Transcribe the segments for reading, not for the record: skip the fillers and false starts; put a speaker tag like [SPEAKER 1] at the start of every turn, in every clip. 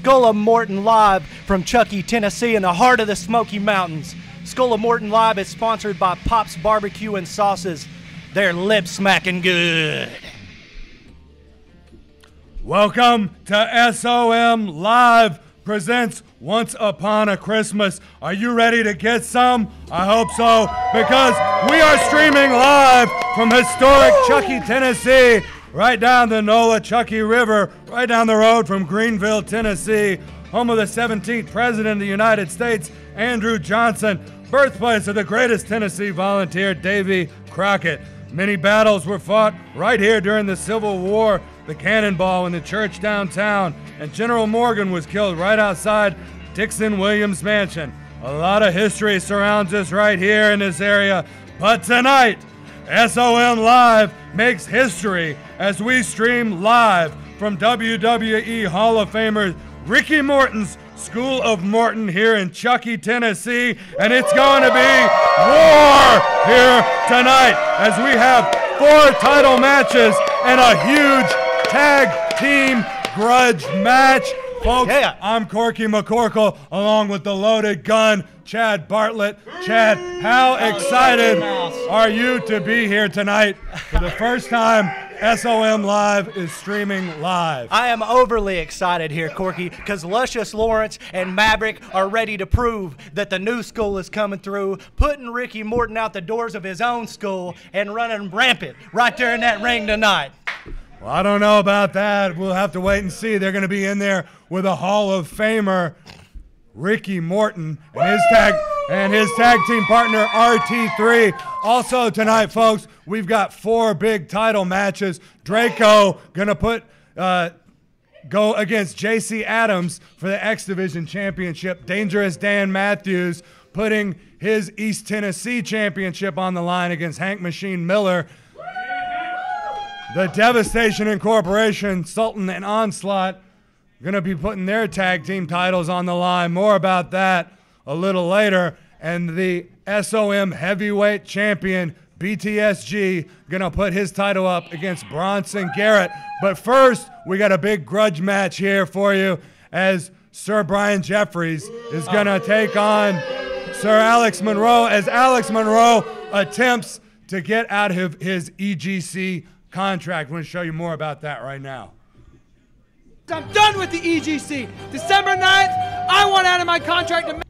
[SPEAKER 1] Skull of Morton live from Chuckey, Tennessee, in the heart of the Smoky Mountains. Skull of Morton Live is sponsored by Pop's Barbecue and Sauces. They're lip-smacking good.
[SPEAKER 2] Welcome to SOM Live presents Once Upon a Christmas. Are you ready to get some? I hope so, because we are streaming live from historic Chuckey, Tennessee, right down the Nola-Chuckey River, right down the road from Greenville, Tennessee, home of the 17th President of the United States, Andrew Johnson, birthplace of the greatest Tennessee volunteer, Davy Crockett. Many battles were fought right here during the Civil War, the cannonball in the church downtown, and General Morgan was killed right outside Dixon Williams Mansion. A lot of history surrounds us right here in this area, but tonight, SOM Live makes history as we stream live from WWE Hall of Famer Ricky Morton's School of Morton here in Chuckey, Tennessee, and it's going to be war here tonight as we have 4 title matches and a huge tag team grudge match. Folks, yeah. I'm Corky McCorkle along with the loaded gun, Chad Bartlett. Chad, how excited are you to be here tonight? For the first time, SOM Live is streaming live.
[SPEAKER 1] I am overly excited here, Corky, because Luscious Lawrence and Maverick are ready to prove that the new school is coming through, putting Ricky Morton out the doors of his own school and running rampant right there in that ring tonight.
[SPEAKER 2] Well, I don't know about that. We'll have to wait and see. They're going to be in there with a Hall of Famer, Ricky Morton, and his tag team partner, RT3. Also tonight, folks, we've got 4 big title matches. Draco going to go against JC Adams for the X Division Championship. Dangerous Dan Matthews putting his East Tennessee Championship on the line against Hank Machine Miller. The Devastation Incorporation, Sultan and Onslaught, going to be putting their tag team titles on the line. More about that a little later. And the SOM Heavyweight Champion, BTSG, going to put his title up against Bronson Garrett. But first, we got a big grudge match here for you as Sir Brian Jeffries is going to take on Sir Alex Monroe as Alex Monroe attempts to get out of his EGC contract. I'm going to show you more about that right now.
[SPEAKER 3] I'm done with the EGC. December 9th, I want out of my contract to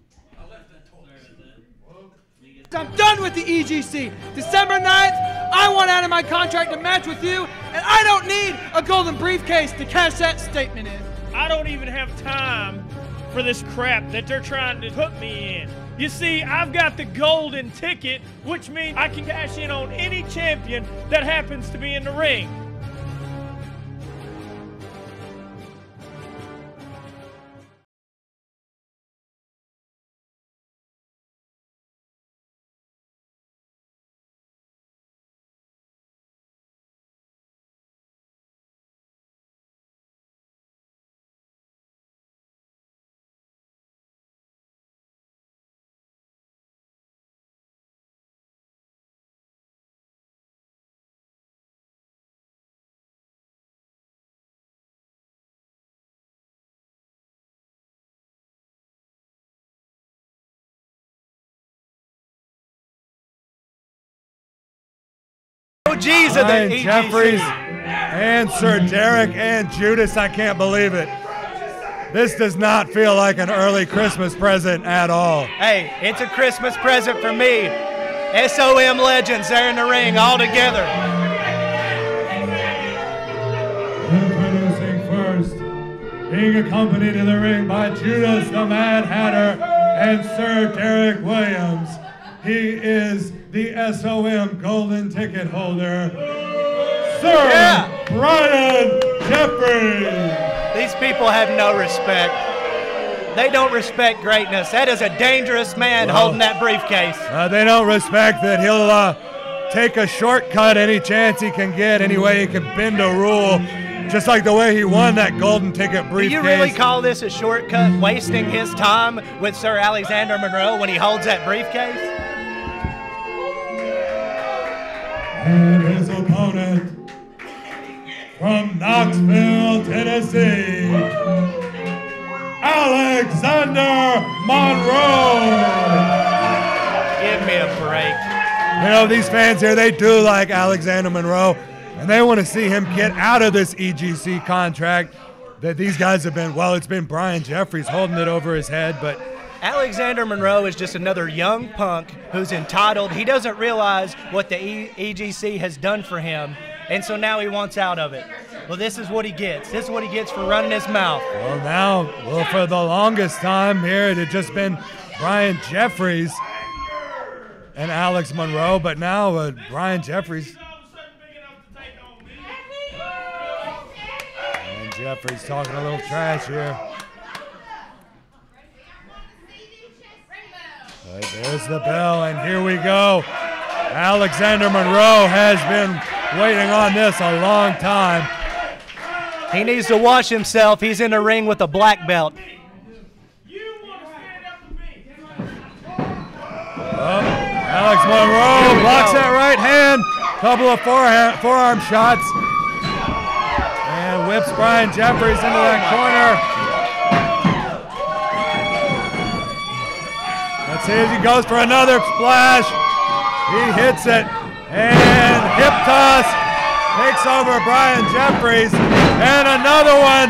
[SPEAKER 3] I'm done with the EGC. December 9th, I want out of my contract to match with you, and I don't need a golden briefcase to cash that statement in.
[SPEAKER 4] I don't even have time for this crap that they're trying to put me in. You see, I've got the golden ticket, which means I can cash in on any champion that happens to be in the ring.
[SPEAKER 1] OGs of the EGC.
[SPEAKER 2] Jeffries and Sir Derek and Judas, I can't believe it. This does not feel like an early Christmas present at all.
[SPEAKER 1] Hey, it's a Christmas present for me. SOM legends there in the ring all together.
[SPEAKER 2] Introducing first, being accompanied in the ring by Judas the Mad Hatter and Sir Derek Williams. He is the SOM Golden Ticket holder, Sir Brian Jeffries.
[SPEAKER 1] These people have no respect. They don't respect greatness. That is a dangerous man holding that briefcase.
[SPEAKER 2] They don't respect that he'll take a shortcut any chance he can get, any way he can bend a rule, just like the way he won that Golden Ticket briefcase.
[SPEAKER 1] Do you really call this a shortcut, wasting his time with Sir Alexander Monroe when he holds that briefcase?
[SPEAKER 2] And his opponent from Knoxville, Tennessee, Alexander Monroe.
[SPEAKER 1] Give me a break.
[SPEAKER 2] You know, these fans here, they do like Alexander Monroe, and they want to see him get out of this EGC contract that these guys have been, well, it's been Brian Jeffries holding it over his head, but
[SPEAKER 1] Alexander Monroe is just another young punk who's entitled. He doesn't realize what the EGC has done for him, and so now he wants out of it. Well, this is what he gets. This is what he gets for running his mouth.
[SPEAKER 2] Well, for the longest time here, it had just been Brian Jeffries and Alex Monroe, but now Brian Jeffries. And Jeffries talking a little trash here. But there's the bell, and here we go. Alexander Monroe has been waiting on this a long time.
[SPEAKER 1] He needs to watch himself. He's in the ring with a black belt.
[SPEAKER 2] Alex Monroe blocks that right hand. Couple of forearm shots. And whips Brian Jeffries into that corner. Let's see as he goes for another splash. He hits it. And hip toss takes over Brian Jeffries. And another one.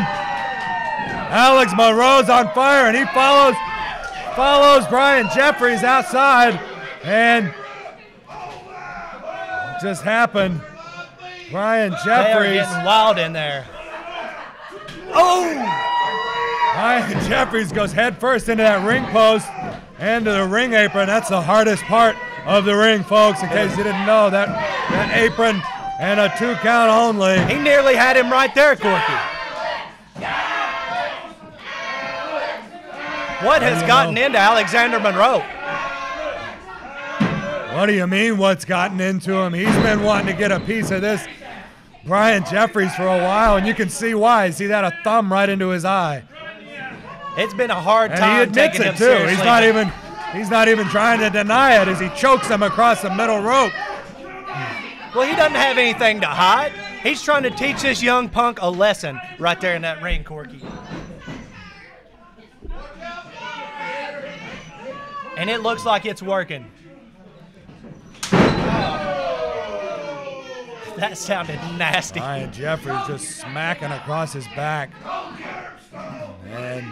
[SPEAKER 2] Alex Monroe's on fire, and he follows Brian Jeffries outside, and it just happened. Brian Jeffries.
[SPEAKER 1] They are getting wild in there. Oh!
[SPEAKER 2] Brian Jeffries goes head first into that ring post and to the ring apron. That's the hardest part of the ring, folks, in case you didn't know. That apron and a 2 count only.
[SPEAKER 1] He nearly had him right there, Corky. What has gotten into Alexander Monroe?
[SPEAKER 2] What do you mean what's gotten into him? He's been wanting to get a piece of this Brian Jeffries for a while, and you can see why. See that? A thumb right into his eye.
[SPEAKER 1] It's been a hard time.
[SPEAKER 2] And he admits it, too.
[SPEAKER 1] Seriously.
[SPEAKER 2] He's not even trying to deny it as he chokes him across the middle rope.
[SPEAKER 1] Well, he doesn't have anything to hide. He's trying to teach this young punk a lesson right there in that ring, Corky. And it looks like it's working. That sounded nasty.
[SPEAKER 2] Brian Jeffries just smacking across his back. And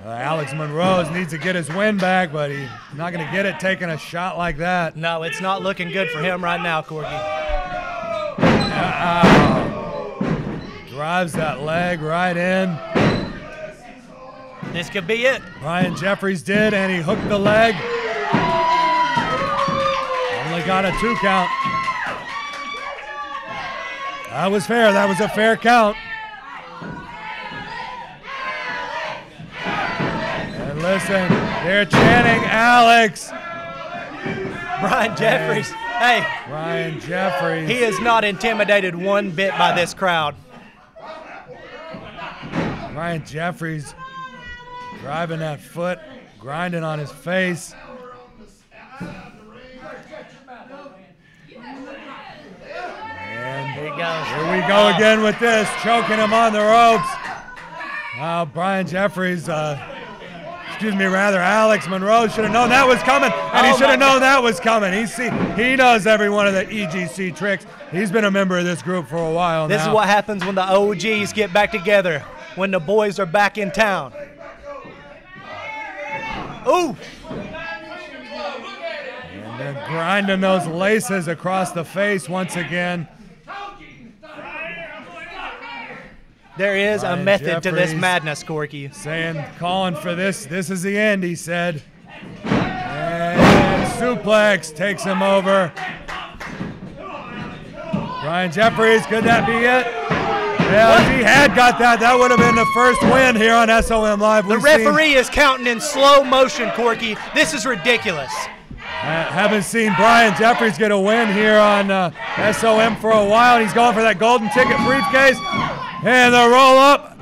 [SPEAKER 2] Alex Monroe needs to get his win back, but he's not going to get it taking a shot like that.
[SPEAKER 1] No, it's not looking good for him right now, Corky.
[SPEAKER 2] Drives that leg right in.
[SPEAKER 1] This could be it.
[SPEAKER 2] Brian Jeffries did, and he hooked the leg. Only got a 2 count. That was fair. That was a fair count. And listen, they're chanting Alex.
[SPEAKER 1] Brian Jeffries. Hey.
[SPEAKER 2] Brian Jeffries.
[SPEAKER 1] He is not intimidated one bit by this crowd.
[SPEAKER 2] Brian Jeffries driving that foot, grinding on his face. And
[SPEAKER 1] Here he goes.
[SPEAKER 2] Here we go again with this, choking him on the ropes. Brian Jeffries, Alex Monroe should have known that was coming, and he should have known that was coming. He knows every one of the EGC tricks. He's been a member of this group for a while now.
[SPEAKER 1] This is what happens when the OGs get back together, when the boys are back in town. Ooh!
[SPEAKER 2] And then grinding those laces across the face once again.
[SPEAKER 1] There is
[SPEAKER 2] Brian
[SPEAKER 1] a method to
[SPEAKER 2] Jeffries
[SPEAKER 1] this madness, Corky.
[SPEAKER 2] Calling for this. This is the end, he said. And suplex takes him over. Brian Jeffries, could that be it? Yeah, if he had got that, that would have been the first win here on SOM Live.
[SPEAKER 1] The referee is counting in slow motion, Corky. This is ridiculous.
[SPEAKER 2] Haven't seen Brian Jeffries get a win here on SOM for a while. He's going for that golden ticket briefcase. And the roll up.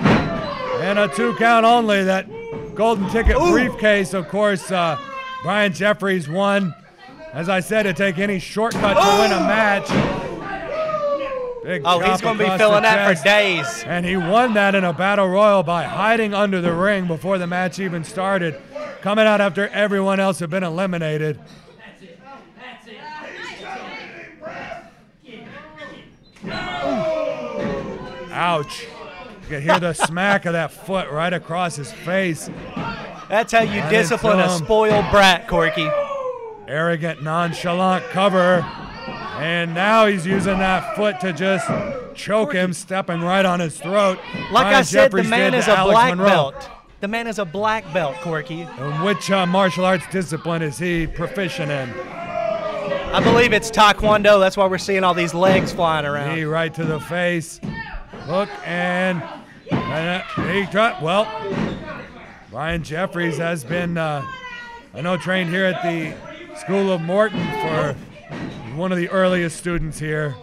[SPEAKER 2] And a 2 count only. That golden ticket briefcase, of course, Brian Jeffries won. As I said, to take any shortcut to win a match. Big
[SPEAKER 1] Oh, he's
[SPEAKER 2] chop
[SPEAKER 1] going to be
[SPEAKER 2] across
[SPEAKER 1] feeling
[SPEAKER 2] the
[SPEAKER 1] that
[SPEAKER 2] chest.
[SPEAKER 1] for days.
[SPEAKER 2] And he won that in a battle royal by hiding under the ring before the match even started, coming out after everyone else had been eliminated. Ouch. You can hear the smack of that foot right across his face.
[SPEAKER 1] That's how you
[SPEAKER 2] Right
[SPEAKER 1] discipline a
[SPEAKER 2] into him.
[SPEAKER 1] spoiled brat, Corky.
[SPEAKER 2] Arrogant, nonchalant cover. And now he's using that foot to just choke him, stepping right on his throat.
[SPEAKER 1] Like
[SPEAKER 2] Ryan
[SPEAKER 1] I said, the
[SPEAKER 2] Jeffries
[SPEAKER 1] man
[SPEAKER 2] did
[SPEAKER 1] is
[SPEAKER 2] to
[SPEAKER 1] a
[SPEAKER 2] Alex
[SPEAKER 1] black
[SPEAKER 2] Monroe.
[SPEAKER 1] belt. The man is a black belt, Corky.
[SPEAKER 2] And which martial arts discipline is he proficient in?
[SPEAKER 1] I believe it's Taekwondo. That's why we're seeing all these legs flying around.
[SPEAKER 2] Knee right to the face. Hook and he dropped. Well, Ryan Jeffries has been, I know, trained here at the School of Morton for one of the earliest students here.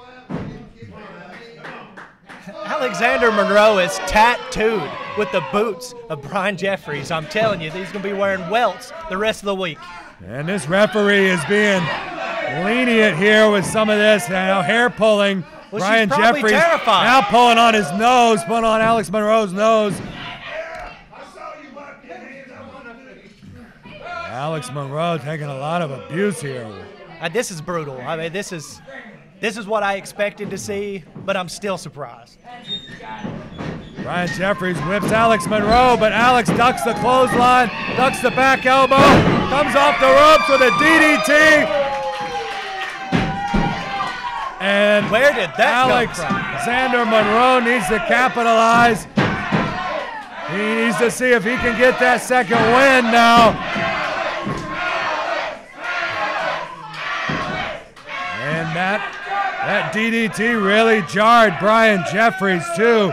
[SPEAKER 1] Alexander Monroe is tattooed with the boots of Brian Jeffries. I'm telling you, he's going to be wearing welts the rest of the week.
[SPEAKER 2] And this referee is being lenient here with some of this now hair pulling.
[SPEAKER 1] Well,
[SPEAKER 2] Brian
[SPEAKER 1] she's probably
[SPEAKER 2] Jeffries
[SPEAKER 1] terrified.
[SPEAKER 2] now pulling on his nose, pulling on Alex Monroe's nose. Alex Monroe taking a lot of abuse here.
[SPEAKER 1] This is brutal. I mean, this is what I expected to see, but I'm still surprised.
[SPEAKER 2] Brian Jeffries whips Alex Monroe, but Alex ducks the clothesline, ducks the back elbow, comes off the ropes with a DDT. And
[SPEAKER 1] Where did that go from?
[SPEAKER 2] Alexander Monroe needs to capitalize. He needs to see if he can get that second win now. And that DDT really jarred Brian Jeffries too.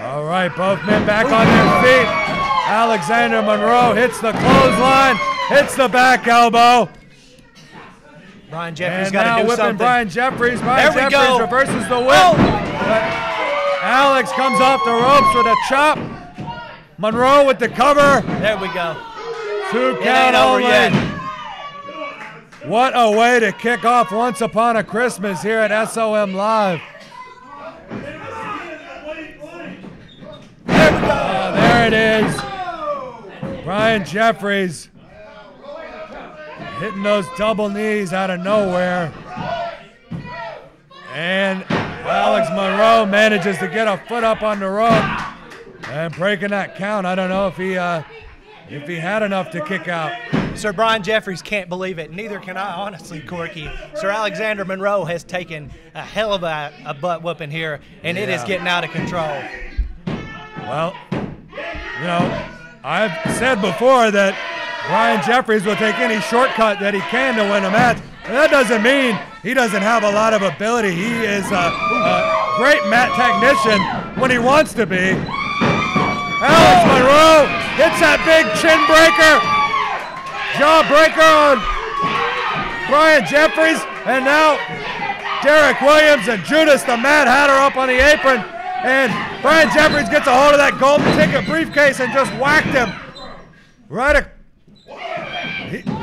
[SPEAKER 2] All right, both men back on their feet. Alexander Monroe hits the clothesline, hits the back elbow.
[SPEAKER 1] Brian Jeffries
[SPEAKER 2] And
[SPEAKER 1] got
[SPEAKER 2] now
[SPEAKER 1] to do
[SPEAKER 2] whipping
[SPEAKER 1] something.
[SPEAKER 2] Brian Jeffries. Brian
[SPEAKER 1] There we
[SPEAKER 2] Jeffries
[SPEAKER 1] go.
[SPEAKER 2] reverses the whip.
[SPEAKER 1] Oh.
[SPEAKER 2] But Alex comes off the ropes with a chop. Monroe with the cover.
[SPEAKER 1] There we go.
[SPEAKER 2] 2
[SPEAKER 1] It
[SPEAKER 2] count
[SPEAKER 1] ain't over
[SPEAKER 2] only.
[SPEAKER 1] yet.
[SPEAKER 2] What a way to kick off Once Upon a Christmas here at SOM Live.
[SPEAKER 1] There we go.
[SPEAKER 2] There it is. Brian Jeffries hitting those double knees out of nowhere. And Alex Monroe manages to get a foot up on the rope and breaking that count. I don't know if he had enough to kick out.
[SPEAKER 1] Sir Brian Jeffries can't believe it. Neither can I, honestly, Corky. Sir Alexander Monroe has taken a hell of a butt whooping here, and it is
[SPEAKER 2] Yeah.
[SPEAKER 1] getting out of control.
[SPEAKER 2] Well, you know, I've said before that Brian Jeffries will take any shortcut that he can to win a match. And that doesn't mean he doesn't have a lot of ability. He is a great mat technician when he wants to be. Alex Monroe hits that big chin breaker, jawbreaker on Brian Jeffries, and now Derek Williams and Judas the Mad Hatter up on the apron, and Brian Jeffries gets a hold of that golden ticket briefcase and just whacked him.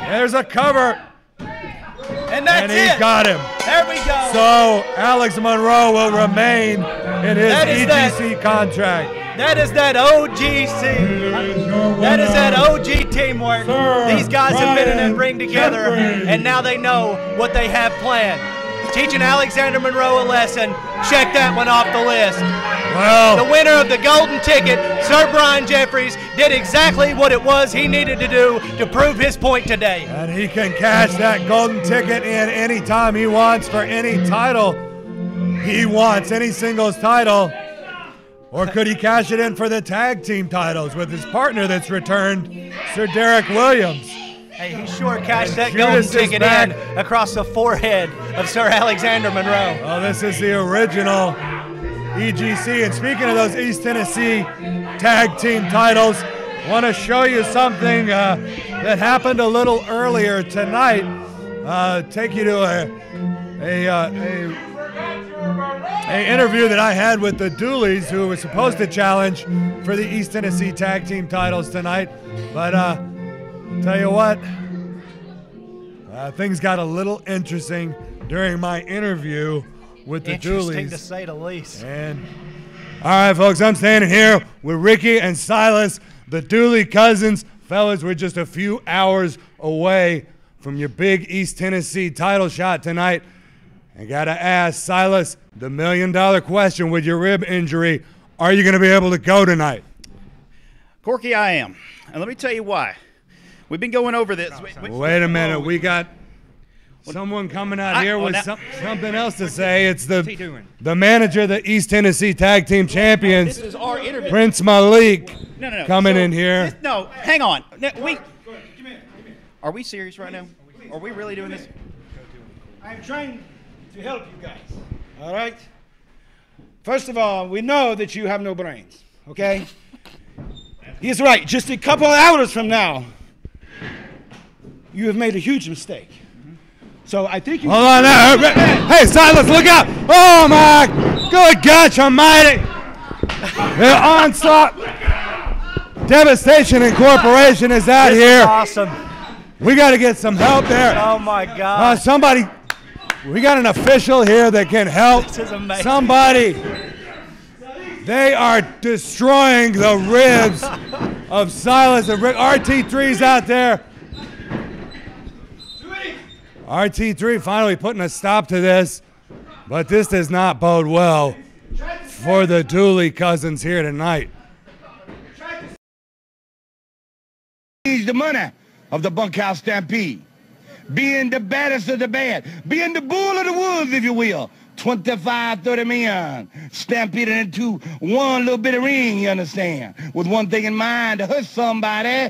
[SPEAKER 2] There's a cover,
[SPEAKER 1] And that's
[SPEAKER 2] and he
[SPEAKER 1] it.
[SPEAKER 2] got him.
[SPEAKER 1] There we go.
[SPEAKER 2] So Alex Monroe will remain in his
[SPEAKER 1] That is
[SPEAKER 2] EGC contract.
[SPEAKER 1] That is that OGC. That is that OG teamwork. These guys have been in that ring together, and now they know what they have planned. Teaching Alexander Monroe a lesson. Check that one off the list.
[SPEAKER 2] Well,
[SPEAKER 1] The winner of the golden ticket, Sir Brian Jeffries, did exactly what it was he needed to do to prove his point today.
[SPEAKER 2] and he can cash that golden ticket in any time he wants for any title he wants, any singles title. Or could he cash it in for the tag team titles with his partner that's returned, Sir Derek Williams?
[SPEAKER 1] Hey, he sure cashed that
[SPEAKER 2] Judas
[SPEAKER 1] golden
[SPEAKER 2] is
[SPEAKER 1] ticket
[SPEAKER 2] back.
[SPEAKER 1] in across the forehead of Sir Alexander Monroe.
[SPEAKER 2] Oh, this is the original EGC. And speaking of those East Tennessee tag team titles, want to show you something that happened a little earlier tonight. Take you to a interview that I had with the Dooleys, who were supposed to challenge for the East Tennessee tag team titles tonight. But tell you what, Things got a little interesting during my interview with the
[SPEAKER 1] Interesting
[SPEAKER 2] Dooleys.
[SPEAKER 1] to say the least.
[SPEAKER 2] And all right, folks, I'm standing here with Ricky and Silas, the Dooley cousins. Fellas, we're just a few hours away from your big East Tennessee title shot tonight. I gotta ask, Silas, the $1,000,000 question with your rib injury, are you gonna be able to go tonight?
[SPEAKER 5] Corky, I am. And let me tell you why. We've been going over this.
[SPEAKER 2] Wait a minute, we got someone coming out here with something else to say. It's the manager of the East Tennessee Tag Team Champions,
[SPEAKER 5] This is our interview.
[SPEAKER 2] Prince Malik,
[SPEAKER 5] No.
[SPEAKER 2] coming
[SPEAKER 5] So,
[SPEAKER 2] in here.
[SPEAKER 5] No, hang on. No, are we serious right now? Are we really doing this?
[SPEAKER 6] I'm trying to help you guys. All right? First of all, we know that you have no brains, okay? He's right. Just a couple of hours from now, you have made a huge mistake. So I think you...
[SPEAKER 2] Hold on now. Hey, Silas, look out. Oh, my good gosh almighty. The onslaught. Devastation Incorporation is out
[SPEAKER 1] This
[SPEAKER 2] here.
[SPEAKER 1] is awesome.
[SPEAKER 2] We got to get some help there.
[SPEAKER 1] Oh my God.
[SPEAKER 2] Somebody, we got an official here that can help.
[SPEAKER 1] This is amazing.
[SPEAKER 2] Somebody. They are destroying the ribs of Silas and Rick. RT3's out there. RT3 finally putting a stop to this, but this does not bode well for the Dooley cousins here tonight.
[SPEAKER 7] The money of the bunkhouse stampede, being the baddest of the bad, being the bull of the woods, if you will. 25, 30 men stampeded into one little bitty ring, you understand, with one thing in mind: to hurt somebody,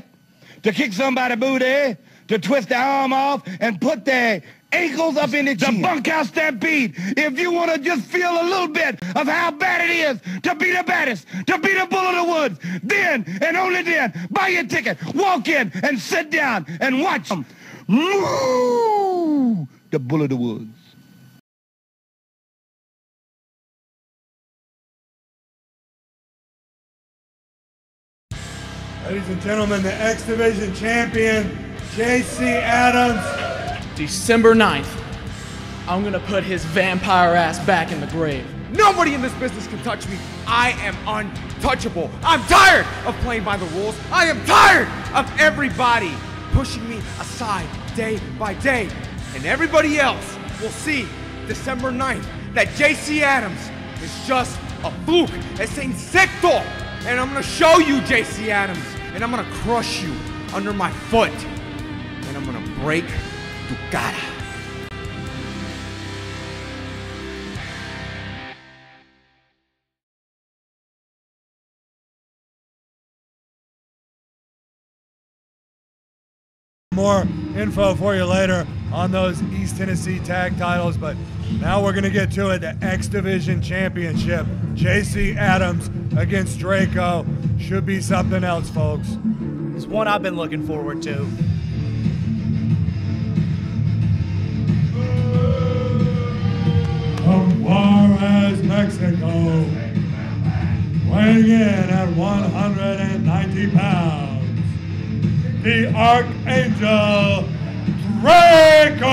[SPEAKER 7] to kick somebody's booty, to twist their arm off and put their ankles up in the chin. The bunkhouse stampede. If you want to just feel a little bit of how bad it is to be the baddest, to be the bull of the woods, then and only then, buy your ticket, walk in and sit down and watch them. Moo! The bull of the woods.
[SPEAKER 2] Ladies and gentlemen, the X Division champion, JC Adams.
[SPEAKER 3] December 9th, I'm gonna put his vampire ass back in the grave.
[SPEAKER 8] Nobody in this business can touch me. I am untouchable. I'm tired of playing by the rules. I am tired of everybody pushing me aside day by day. And everybody else will see December 9th that JC Adams is just a fluke. Es insecto. And I'm gonna show you, JC Adams. And I'm gonna crush you under my foot. And I'm gonna break tu cara.
[SPEAKER 2] More info for you later on those East Tennessee tag titles, but now we're going to get to it. The X Division Championship. JC Adams against Draco. Should be something else, folks.
[SPEAKER 1] It's one I've been looking forward to.
[SPEAKER 2] From Juarez, Mexico, weighing in at 190 pounds, the Archangel Draco!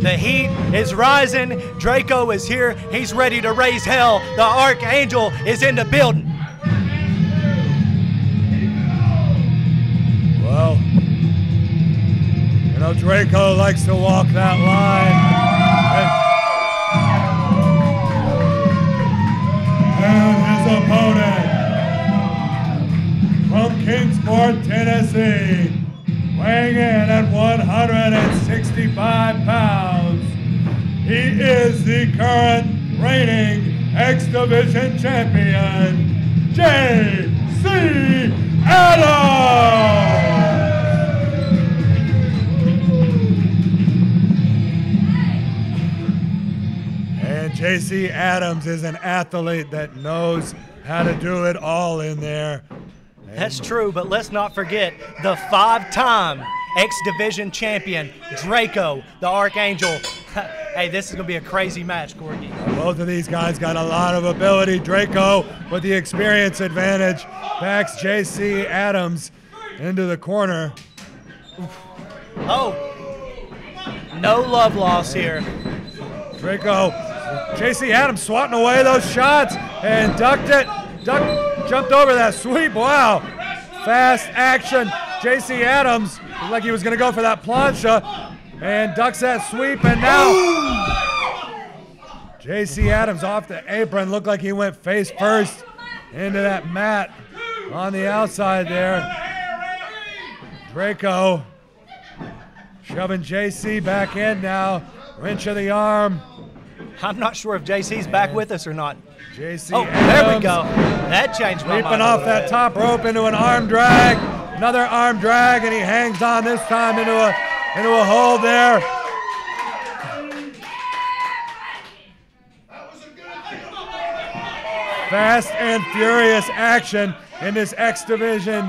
[SPEAKER 1] The heat is rising. Draco is here. He's ready to raise hell. The Archangel is in the building.
[SPEAKER 2] Well, you know, Draco likes to walk that line. And his opponent from Kingsport, Tennessee, weighing in at 165 pounds, he is the current reigning X Division champion, JC Adams! And JC Adams is an athlete that knows how to do it all in there.
[SPEAKER 1] That's true, but let's not forget the 5-time X Division champion, Draco, the Archangel. Hey, this is going to be a crazy match, Corky.
[SPEAKER 2] Both of these guys got a lot of ability. Draco, with the experience advantage, backs JC Adams into the corner.
[SPEAKER 1] Oh, no love loss here.
[SPEAKER 2] Draco, JC Adams swatting away those shots and ducked it. Jumped over that sweep. Wow. Fast action. JC Adams looked like he was going to go for that plancha and ducks that sweep. And now JC Adams off the apron. Looked like he went face first into that mat on the outside there. Draco shoving JC back in now. Wrench of the arm.
[SPEAKER 1] I'm not sure if JC's back with us or not.
[SPEAKER 2] JC
[SPEAKER 1] Oh,
[SPEAKER 2] Adams,
[SPEAKER 1] there we go. That changed my mind.
[SPEAKER 2] leaping off that top rope into an arm drag. Another arm drag, and he hangs on this time into a hold there. Fast and furious action in this X Division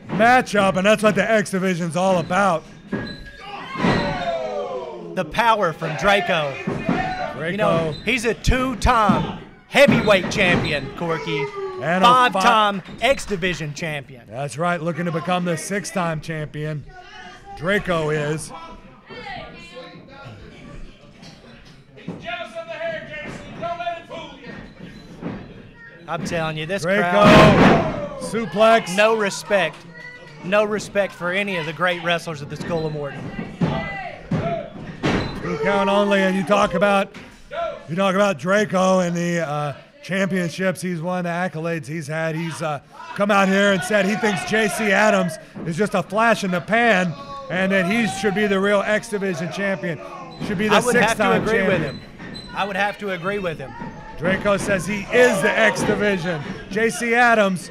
[SPEAKER 2] matchup, and that's what the X Division's all about.
[SPEAKER 1] The power from Draco.
[SPEAKER 2] Draco.
[SPEAKER 1] You know, he's a 2-time heavyweight champion, Corky.
[SPEAKER 2] And a
[SPEAKER 1] 5-time X Division champion.
[SPEAKER 2] That's right, looking to become the 6-time champion. Draco is.
[SPEAKER 1] I'm telling you, this
[SPEAKER 2] Draco,
[SPEAKER 1] crowd,
[SPEAKER 2] suplex.
[SPEAKER 1] no respect. No respect for any of the great wrestlers at the School of Morton.
[SPEAKER 2] 2 count only, and you talk about Draco and the championships he's won, the accolades he's had. He's come out here and said he thinks JC Adams is just a flash in the pan, and that he should be the real X Division champion. Should be the 6-time champion.
[SPEAKER 1] I would have to agree with him. I would have to agree with him.
[SPEAKER 2] Draco says he is the X Division. JC Adams,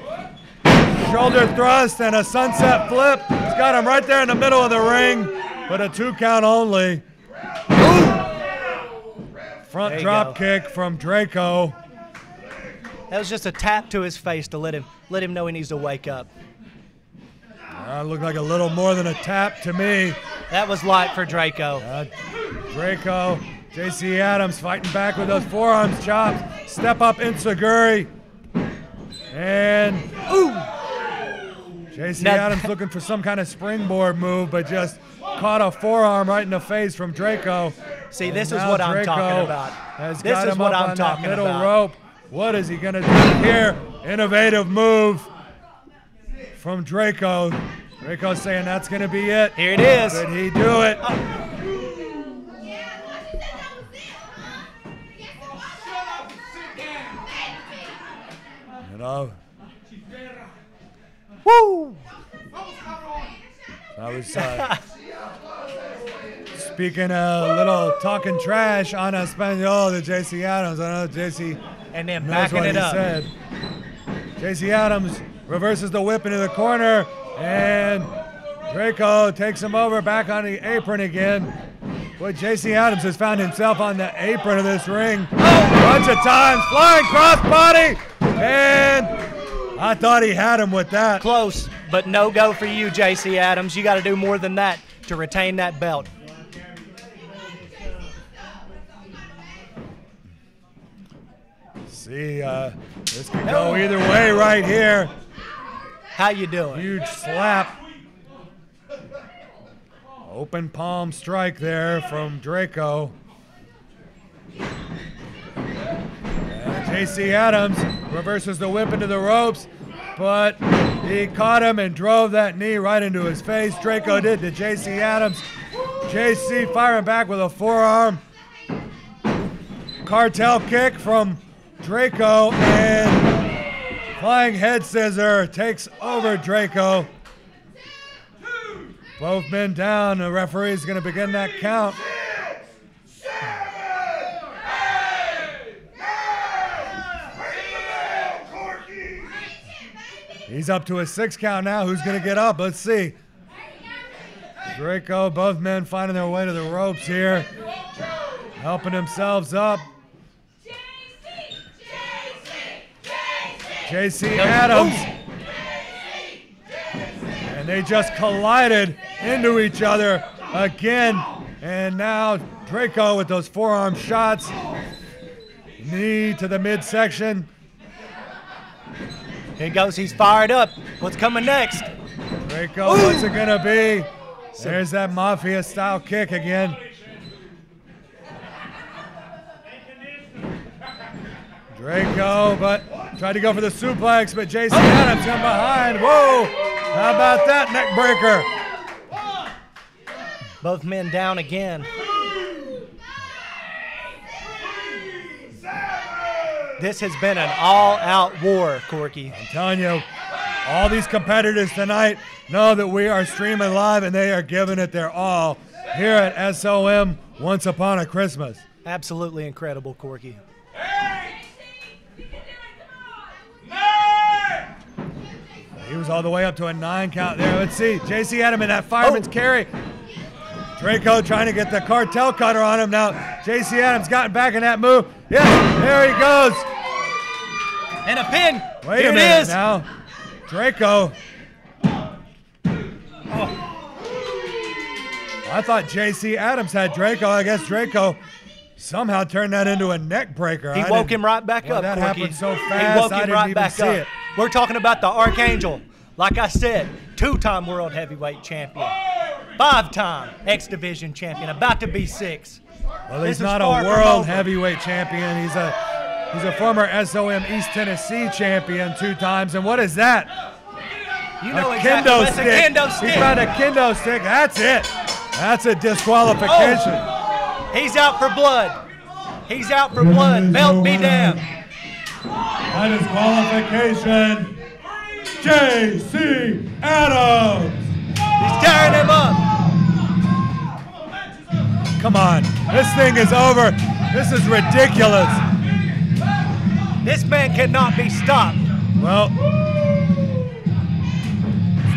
[SPEAKER 2] shoulder thrust and a sunset flip. He's got him right there in the middle of the ring, but a 2 count only. Front drop kick from Draco.
[SPEAKER 1] That was just a tap to his face to let him know he needs to wake up.
[SPEAKER 2] Looked like a little more than a tap to me.
[SPEAKER 1] That was light for Draco.
[SPEAKER 2] Draco, JC Adams fighting back with those forearms chops. Step up enziguri. And JC Adams looking for some kind of springboard move, but just caught a forearm right in the face from Draco.
[SPEAKER 1] See, this is what I'm talking about. This is what I'm talking
[SPEAKER 2] middle
[SPEAKER 1] about.
[SPEAKER 2] rope. What is he going to do here? Innovative move from Draco. Draco saying that's going to be it.
[SPEAKER 1] Here it is.
[SPEAKER 2] Did he do it? You know.
[SPEAKER 1] Woo!
[SPEAKER 2] That was speaking a little talking trash on Espanol to JC Adams. I know JC
[SPEAKER 1] and then
[SPEAKER 2] knows
[SPEAKER 1] backing
[SPEAKER 2] what
[SPEAKER 1] it
[SPEAKER 2] he
[SPEAKER 1] up.
[SPEAKER 2] said. JC Adams reverses the whip into the corner, and Draco takes him over back on the apron again. Boy, JC Adams has found himself on the apron of this ring a bunch of times. Flying crossbody, and I thought he had him with that.
[SPEAKER 1] Close, but no go for you, JC Adams. You got to do more than that to retain that belt.
[SPEAKER 2] See, this could go either way right here.
[SPEAKER 1] How you doing?
[SPEAKER 2] Huge slap. Open palm strike there from Draco. And JC Adams reverses the whip into the ropes, but he caught him and drove that knee right into his face. Draco did to JC Adams. JC firing back with a forearm. Cartel kick from Draco, and flying head scissor takes over Draco. Both men down. The referee's going to begin that count. He's up to a 6 count now. Who's going to get up? Let's see. Draco, both men finding their way to the ropes here. Helping themselves up. JC Adams. And they just collided into each other again. And now Draco with those forearm shots. Knee to the midsection.
[SPEAKER 1] Here he goes. He's fired up. What's coming next?
[SPEAKER 2] Draco, what's it going to be? There's that Mafia-style kick again. Draco, but tried to go for the suplex, but JC Adams come behind. Whoa! How about that neck breaker?
[SPEAKER 1] Both men down again. This has been an all-out war, Corky.
[SPEAKER 2] I'm telling you, all these competitors tonight know that we are streaming live and they are giving it their all here at SOM Once Upon a Christmas.
[SPEAKER 1] Absolutely incredible, Corky.
[SPEAKER 2] He was all the way up to a 9 count there. Let's see, JC Adams in that fireman's carry. Draco trying to get the cartel cutter on him now. JC Adams gotten back in that move. Yeah, there he goes.
[SPEAKER 1] And a pin.
[SPEAKER 2] Wait
[SPEAKER 1] Here
[SPEAKER 2] a minute
[SPEAKER 1] it is.
[SPEAKER 2] now. Draco. I thought JC Adams had Draco. I guess Draco somehow turned that into a neck breaker.
[SPEAKER 1] He woke him right back up,
[SPEAKER 2] that
[SPEAKER 1] Corky.
[SPEAKER 2] happened so
[SPEAKER 1] He
[SPEAKER 2] fast,
[SPEAKER 1] woke
[SPEAKER 2] I
[SPEAKER 1] him
[SPEAKER 2] didn't
[SPEAKER 1] right
[SPEAKER 2] even
[SPEAKER 1] back
[SPEAKER 2] see
[SPEAKER 1] up.
[SPEAKER 2] it.
[SPEAKER 1] We're talking about the Archangel. Like I said, 2-time world heavyweight champion. 5-time X Division champion, about to be 6.
[SPEAKER 2] Well,
[SPEAKER 1] This
[SPEAKER 2] he's
[SPEAKER 1] is
[SPEAKER 2] not a
[SPEAKER 1] far from
[SPEAKER 2] world
[SPEAKER 1] over.
[SPEAKER 2] heavyweight champion. He's a former SOM East Tennessee champion 2 times. And what is that?
[SPEAKER 1] You know
[SPEAKER 2] a
[SPEAKER 1] exactly.
[SPEAKER 2] kendo
[SPEAKER 1] That's
[SPEAKER 2] stick.
[SPEAKER 1] a kendo stick.
[SPEAKER 2] He found a kendo stick. That's it. That's a disqualification.
[SPEAKER 1] Oh, he's out for blood. He's out for blood. Belt be damned.
[SPEAKER 2] That is disqualification. JC Adams.
[SPEAKER 1] He's tearing him up.
[SPEAKER 2] Come on. This thing is over. This is ridiculous.
[SPEAKER 1] This man cannot be stopped.
[SPEAKER 2] Well,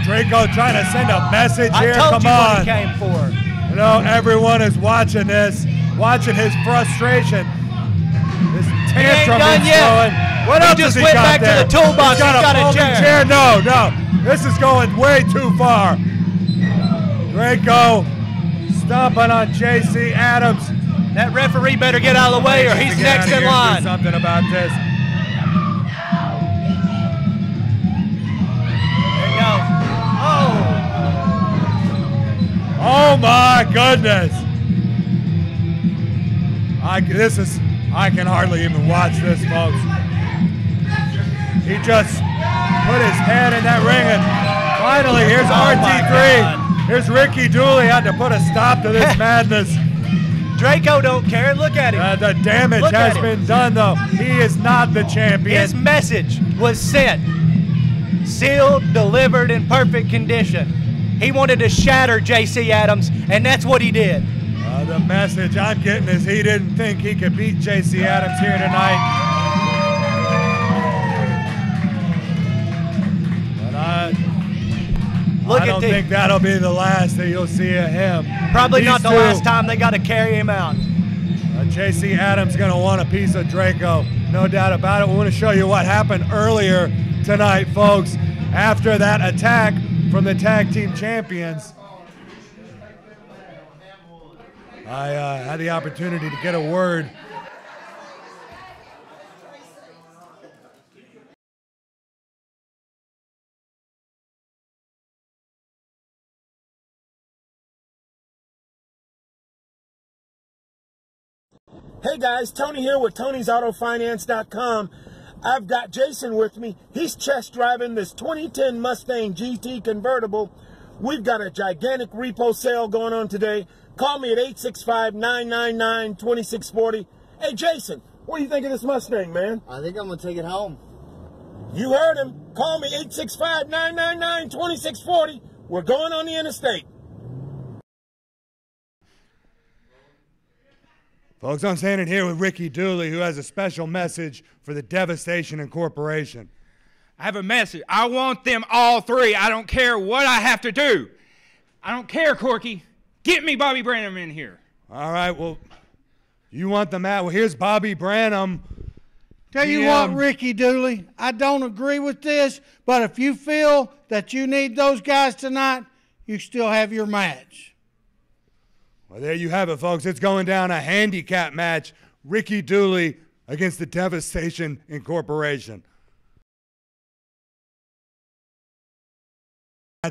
[SPEAKER 2] Draco trying to send a message here.
[SPEAKER 1] I told
[SPEAKER 2] Come
[SPEAKER 1] you
[SPEAKER 2] on.
[SPEAKER 1] what he came for.
[SPEAKER 2] You know, everyone is watching this, watching his frustration. This tantrum
[SPEAKER 1] done
[SPEAKER 2] he's
[SPEAKER 1] yet.
[SPEAKER 2] throwing. What
[SPEAKER 1] He
[SPEAKER 2] else
[SPEAKER 1] just
[SPEAKER 2] has he
[SPEAKER 1] went
[SPEAKER 2] got
[SPEAKER 1] back to
[SPEAKER 2] there?
[SPEAKER 1] the toolbox.
[SPEAKER 2] He's got
[SPEAKER 1] He's got a
[SPEAKER 2] folding
[SPEAKER 1] chair.
[SPEAKER 2] No, no. This is going way too far. Draco stomping on JC Adams.
[SPEAKER 1] That referee better get out of the way or he's
[SPEAKER 2] Get
[SPEAKER 1] next
[SPEAKER 2] out of
[SPEAKER 1] in
[SPEAKER 2] here and
[SPEAKER 1] line.
[SPEAKER 2] Do something about this.
[SPEAKER 1] There you go. Oh.
[SPEAKER 2] Oh my goodness! I can hardly even watch this, folks. He just put his head in that ring, and finally, here's
[SPEAKER 1] Oh my
[SPEAKER 2] RT3.
[SPEAKER 1] God.
[SPEAKER 2] Here's Ricky Dooley had to put a stop to this madness.
[SPEAKER 1] Draco don't care. Look at him.
[SPEAKER 2] The damage
[SPEAKER 1] Look
[SPEAKER 2] has
[SPEAKER 1] at him.
[SPEAKER 2] been done, though. He is not the champion.
[SPEAKER 1] His message was sent, sealed, delivered in perfect condition. He wanted to shatter JC Adams, and that's what he did.
[SPEAKER 2] The message I'm getting is he didn't think he could beat JC Adams here tonight. But I don't think that'll be the last that you'll see of him.
[SPEAKER 1] Probably not
[SPEAKER 2] These
[SPEAKER 1] the
[SPEAKER 2] two,
[SPEAKER 1] last time they got to carry him out.
[SPEAKER 2] JC Adams going to want a piece of Draco, no doubt about it. We want to show you what happened earlier tonight, folks. After that attack from the tag team champions, I had the opportunity to get a word.
[SPEAKER 9] Hey guys, Tony here with Tony'sAutoFinance.com. I've got Jason with me. He's test driving this 2010 Mustang GT convertible. We've got a gigantic repo sale going on today. Call me at 865-999-2640. Hey Jason, what do you think of this Mustang, man?
[SPEAKER 10] I think I'm going to take it home.
[SPEAKER 9] You heard him. Call me 865-999-2640. We're going on the interstate.
[SPEAKER 2] Folks, I'm standing here with Ricky Dooley, who has a special message for the Devastation Incorporation.
[SPEAKER 8] I have a message. I want them all 3. I don't care what I have to do. I don't care, Corky. Get me Bobby Branham in here.
[SPEAKER 2] All right, well, you want the mat. Well, here's Bobby Branham.
[SPEAKER 11] Tell you what, Ricky Dooley, I don't agree with this, but if you feel that you need those guys tonight, you still have your match.
[SPEAKER 2] Well, there you have it, folks. It's going down a handicap match. Ricky Dooley against the Devastation Incorporation.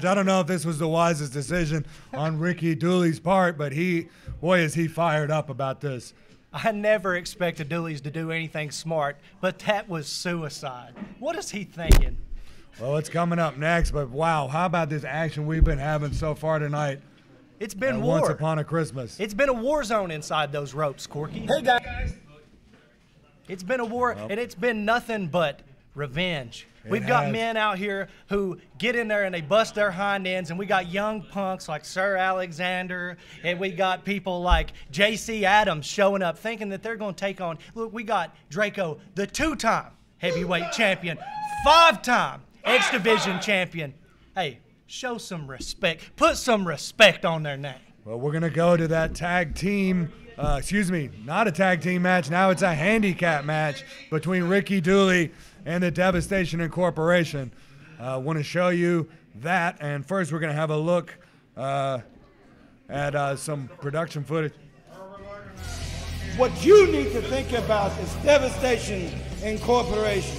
[SPEAKER 2] I don't know if this was the wisest decision on Ricky Dooley's part, but boy, is he fired up about this.
[SPEAKER 1] I never expected Dooley's to do anything smart, but that was suicide. What is he thinking?
[SPEAKER 2] Well, it's coming up next, but wow, how about this action we've been having so far tonight?
[SPEAKER 1] It's been war.
[SPEAKER 2] Once Upon a Christmas.
[SPEAKER 1] It's been a war zone inside those ropes, Corky.
[SPEAKER 9] Hey, guys.
[SPEAKER 1] It's been a war, and it's been nothing but revenge. We've got men out here who get in there and they bust their hind ends, and we got young punks like Sir Alexander, and we got people like J.C. Adams showing up thinking that they're going to take on. Look, we got Draco, the 2-time heavyweight champion, 5-time X Division champion. Hey, show some respect. Put some respect on their name.
[SPEAKER 2] Well, we're going to go to that tag team. Excuse me, not a tag team match. Now it's a handicap match between Ricky Dooley and the Devastation Incorporation. I want to show you that, and first we're going to have a look at some production footage.
[SPEAKER 6] What you need to think about is Devastation Incorporation.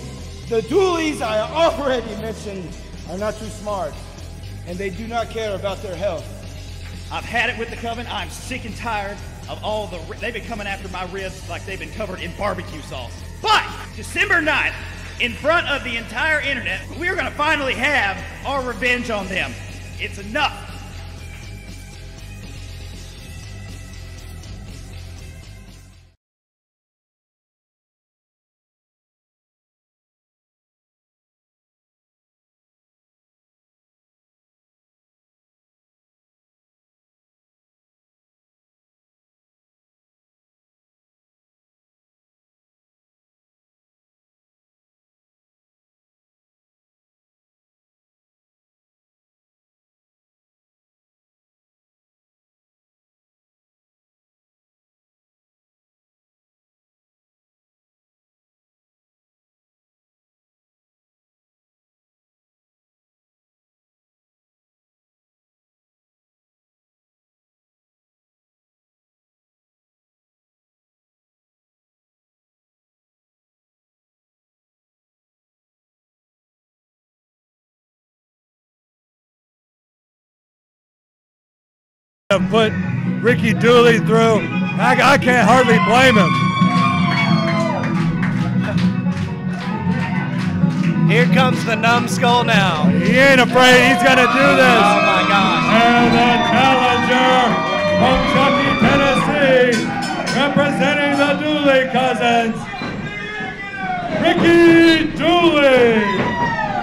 [SPEAKER 6] The Dooleys I already mentioned are not too smart, and they do not care about their health.
[SPEAKER 5] I've had it with the Coven. I'm sick and tired of all they've been coming after my ribs like they've been covered in barbecue sauce. But December 9th, in front of the entire internet, we're going to finally have our revenge on them. It's enough.
[SPEAKER 2] Put Ricky Dooley through. I can't hardly blame him.
[SPEAKER 1] Here comes the numbskull now.
[SPEAKER 2] He ain't afraid. He's going to do this.
[SPEAKER 1] Oh, my gosh.
[SPEAKER 2] And the challenger from Chucky, Tennessee, representing the Dooley cousins, Ricky Dooley.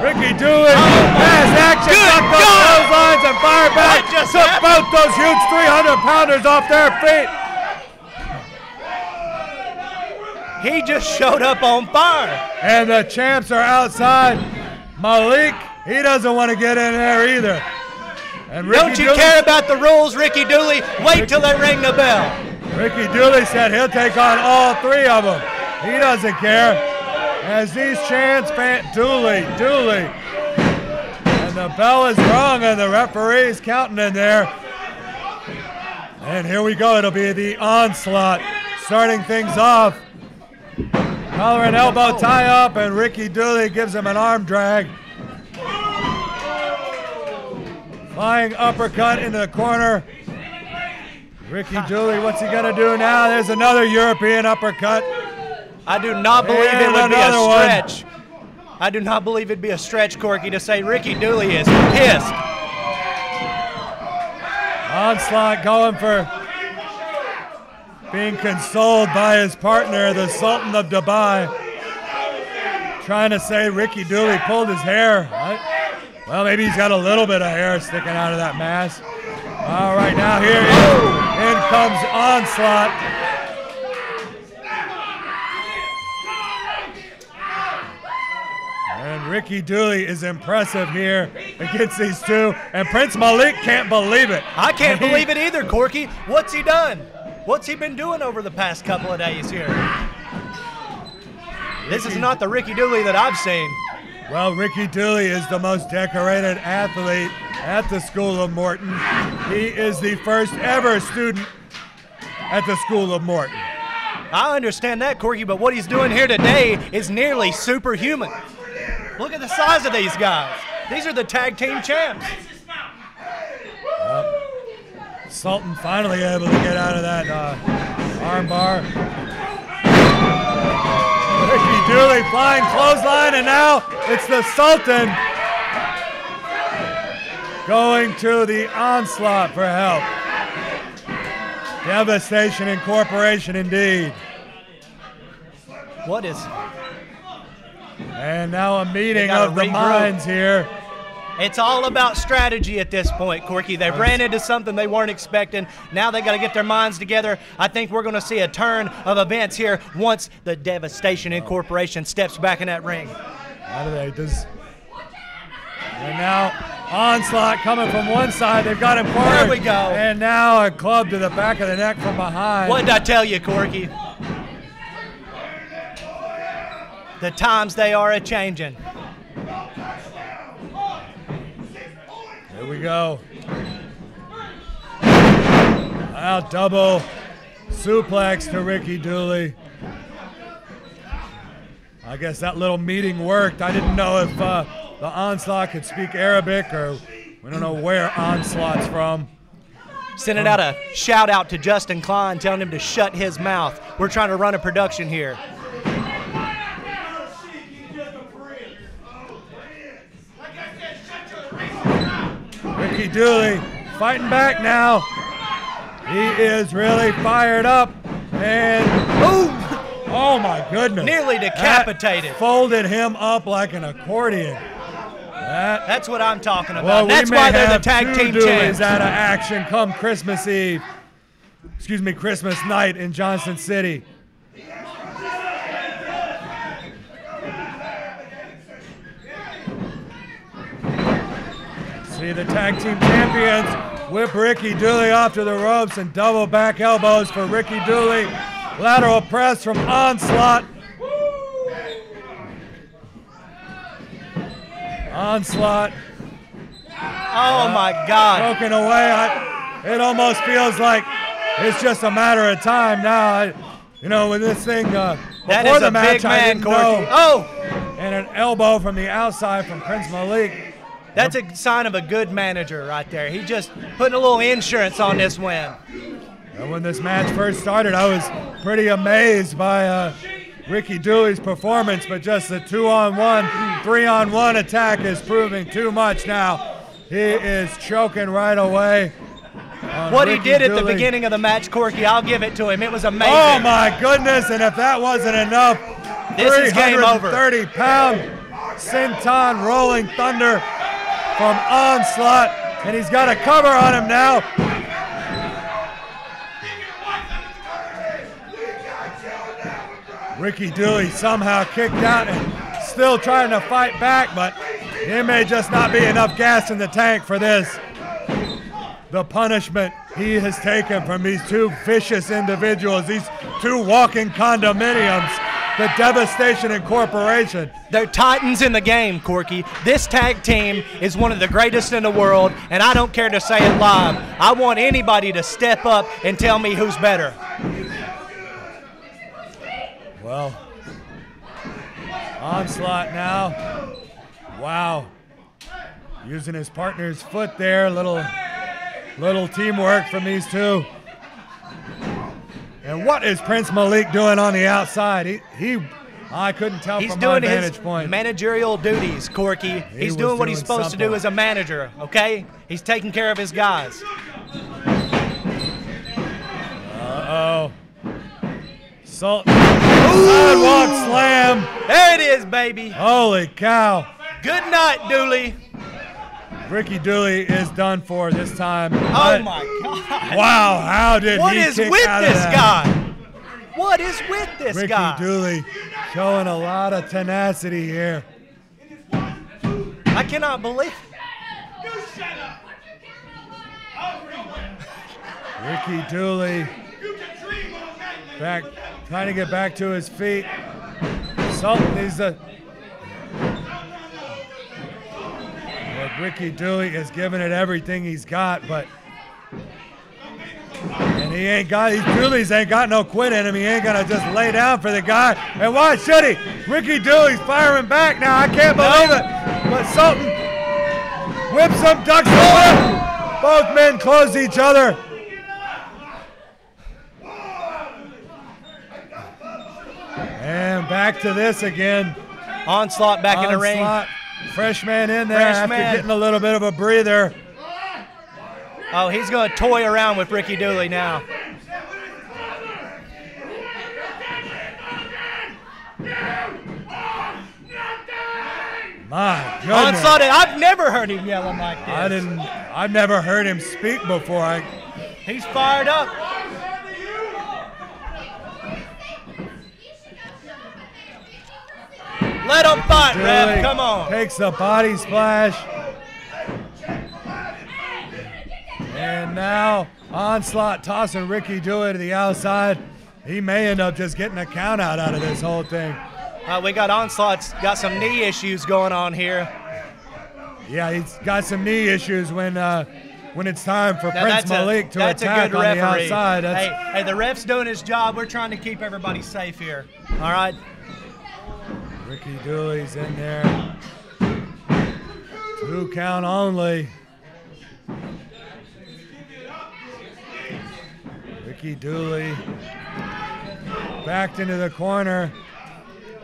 [SPEAKER 2] Ricky Dooley, fast action, knocked those clotheslines and fired back, took both those huge 300-pounders off their feet.
[SPEAKER 1] He just showed up on fire.
[SPEAKER 2] And the champs are outside. Malik, he doesn't want to get in there either. And Ricky
[SPEAKER 1] Don't you care about the rules, Ricky Dooley? Wait till they ring the bell.
[SPEAKER 2] Ricky Dooley said he'll take on all 3 of them. He doesn't care. As these chants, Dooley, Dooley. And the bell is rung and the referee's counting in there. And here we go, it'll be the onslaught. Starting things off. Collar and elbow tie up, and Ricky Dooley gives him an arm drag. Flying uppercut into the corner. Ricky Dooley, what's he gonna do now? There's another European uppercut.
[SPEAKER 1] I do not believe it would be a stretch. I do not believe it'd be a stretch, Corky, to say Ricky Dooley is pissed.
[SPEAKER 2] Onslaught going for being consoled by his partner, the Sultan of Dubai. Trying to say Ricky Dooley pulled his hair. Well, maybe he's got a little bit of hair sticking out of that mask. All right, now here in comes Onslaught. And Ricky Dooley is impressive here against these two. And Prince Malik can't believe it.
[SPEAKER 1] I can't believe it either, Corky. What's he done? What's he been doing over the past couple of days here? This is not the Ricky Dooley that I've seen.
[SPEAKER 2] Well, Ricky Dooley is the most decorated athlete at the School of Morton. He is the first ever student at the School of Morton.
[SPEAKER 1] I understand that, Corky, but what he's doing here today is nearly superhuman. Look at the size of these guys. These are the tag team champs.
[SPEAKER 2] Sultan finally able to get out of that arm bar. Ricky Dooley flying clothesline, and now it's the Sultan going to the Onslaught for help. Devastation Incorporation indeed.
[SPEAKER 1] What is?
[SPEAKER 2] And now a meeting of the minds here.
[SPEAKER 1] It's all about strategy at this point, Corky. They ran into something they weren't expecting. Now they got to get their minds together. I think we're going to see a turn of events here once the Devastation Incorporation steps back in that ring.
[SPEAKER 2] How do they just? And now Onslaught coming from one side. They've got him forward.
[SPEAKER 1] There we go.
[SPEAKER 2] And now a club to the back of the neck from behind.
[SPEAKER 1] What did I tell you, Corky? The times they are a-changing.
[SPEAKER 2] Here we go. Wow, double suplex to Ricky Dooley. I guess that little meeting worked. I didn't know if the Onslaught could speak Arabic, or we don't know where Onslaught's from.
[SPEAKER 1] Sending out a shout out to Justin Klein, telling him to shut his mouth. We're trying to run a production here.
[SPEAKER 2] Ricky Dooley fighting back now. He is really fired up. And oh my goodness.
[SPEAKER 1] Nearly decapitated.
[SPEAKER 2] That folded him up like an accordion.
[SPEAKER 1] That's what I'm talking about.
[SPEAKER 2] Well,
[SPEAKER 1] that's why they're the tag team champs.
[SPEAKER 2] Out of action come Christmas Eve. Excuse me, Christmas night in Johnson City. See the tag team champions whip Ricky Dooley off to the ropes, and double back elbows for Ricky Dooley. Lateral press from Onslaught. Onslaught.
[SPEAKER 1] Oh my God.
[SPEAKER 2] Broken away. It almost feels like it's just a matter of time now. You know, with this thing, before the match, I didn't know.
[SPEAKER 1] Oh!
[SPEAKER 2] And an elbow from the outside from Prince Malik.
[SPEAKER 1] That's a sign of a good manager right there. He just putting a little insurance on this win.
[SPEAKER 2] And when this match first started, I was pretty amazed by Ricky Dooley's performance, but just the 2-on-1, 3-on-1 attack is proving too much now. He is choking right away.
[SPEAKER 1] What he did at the beginning of the match, Corky, I'll give it to him. It was amazing.
[SPEAKER 2] Oh my goodness, and if that wasn't enough,
[SPEAKER 1] this is game over.
[SPEAKER 2] 330-pound Senton Rolling Thunder from Onslaught, and he's got a cover on him now. Ricky Dooley somehow kicked out and still trying to fight back, but there may just not be enough gas in the tank for this. The punishment he has taken from these two vicious individuals, these two walking condominiums, the Devastation Incorporation.
[SPEAKER 1] They're titans in the game, Corky. This tag team is one of the greatest in the world, and I don't care to say it live. I want anybody to step up and tell me who's better.
[SPEAKER 2] Well, Onslaught now. Wow. Using his partner's foot there. Little teamwork from these two. And what is Prince Malik doing on the outside? I couldn't tell from my vantage point.
[SPEAKER 1] He's doing his managerial duties, Corky. He's doing what he's supposed to do as a manager, okay? He's taking care of his guys.
[SPEAKER 2] Uh-oh. Sultan. Sidewalk slam.
[SPEAKER 1] There it is, baby.
[SPEAKER 2] Holy cow.
[SPEAKER 1] Good night, Dooley.
[SPEAKER 2] Ricky Dooley is done for this time.
[SPEAKER 1] Oh my God.
[SPEAKER 2] Wow, how did
[SPEAKER 1] what
[SPEAKER 2] he
[SPEAKER 1] is
[SPEAKER 2] kick
[SPEAKER 1] with
[SPEAKER 2] out
[SPEAKER 1] this
[SPEAKER 2] of that?
[SPEAKER 1] guy? What is with this
[SPEAKER 2] Ricky
[SPEAKER 1] guy?
[SPEAKER 2] Dooley showing a lot of tenacity here.
[SPEAKER 1] I cannot believe
[SPEAKER 2] Ricky Dooley trying to get back to his feet. Sultan needs to. Ricky Dooley is giving it everything he's got, but Dooley's ain't got no quit in him. He ain't gonna just lay down for the guy. And why should he? Ricky Dooley's firing back now. I can't believe it. But Sultan whips him, ducks the whip. Both men close each other. back to this again.
[SPEAKER 1] Onslaught back in the ring.
[SPEAKER 2] Fresh man in there after getting a little bit of a breather.
[SPEAKER 1] Oh, he's going to toy around with Ricky Dooley now.
[SPEAKER 2] My goodness.
[SPEAKER 1] Onslaught, I've never heard him yelling like this.
[SPEAKER 2] I've never heard him speak before.
[SPEAKER 1] He's fired up. Let him fight, Rev. Come on.
[SPEAKER 2] Takes a body splash. And now Onslaught tossing Ricky Dooley to the outside. He may end up just getting a count out of this whole thing.
[SPEAKER 1] We got Onslaught's got some knee issues going on here.
[SPEAKER 2] Yeah, he's got some knee issues when it's time for Prince Malik to attack on the outside.
[SPEAKER 1] Hey, the ref's doing his job. We're trying to keep everybody safe here. All right.
[SPEAKER 2] Ricky Dooley's in there. 2 count only. Ricky Dooley backed into the corner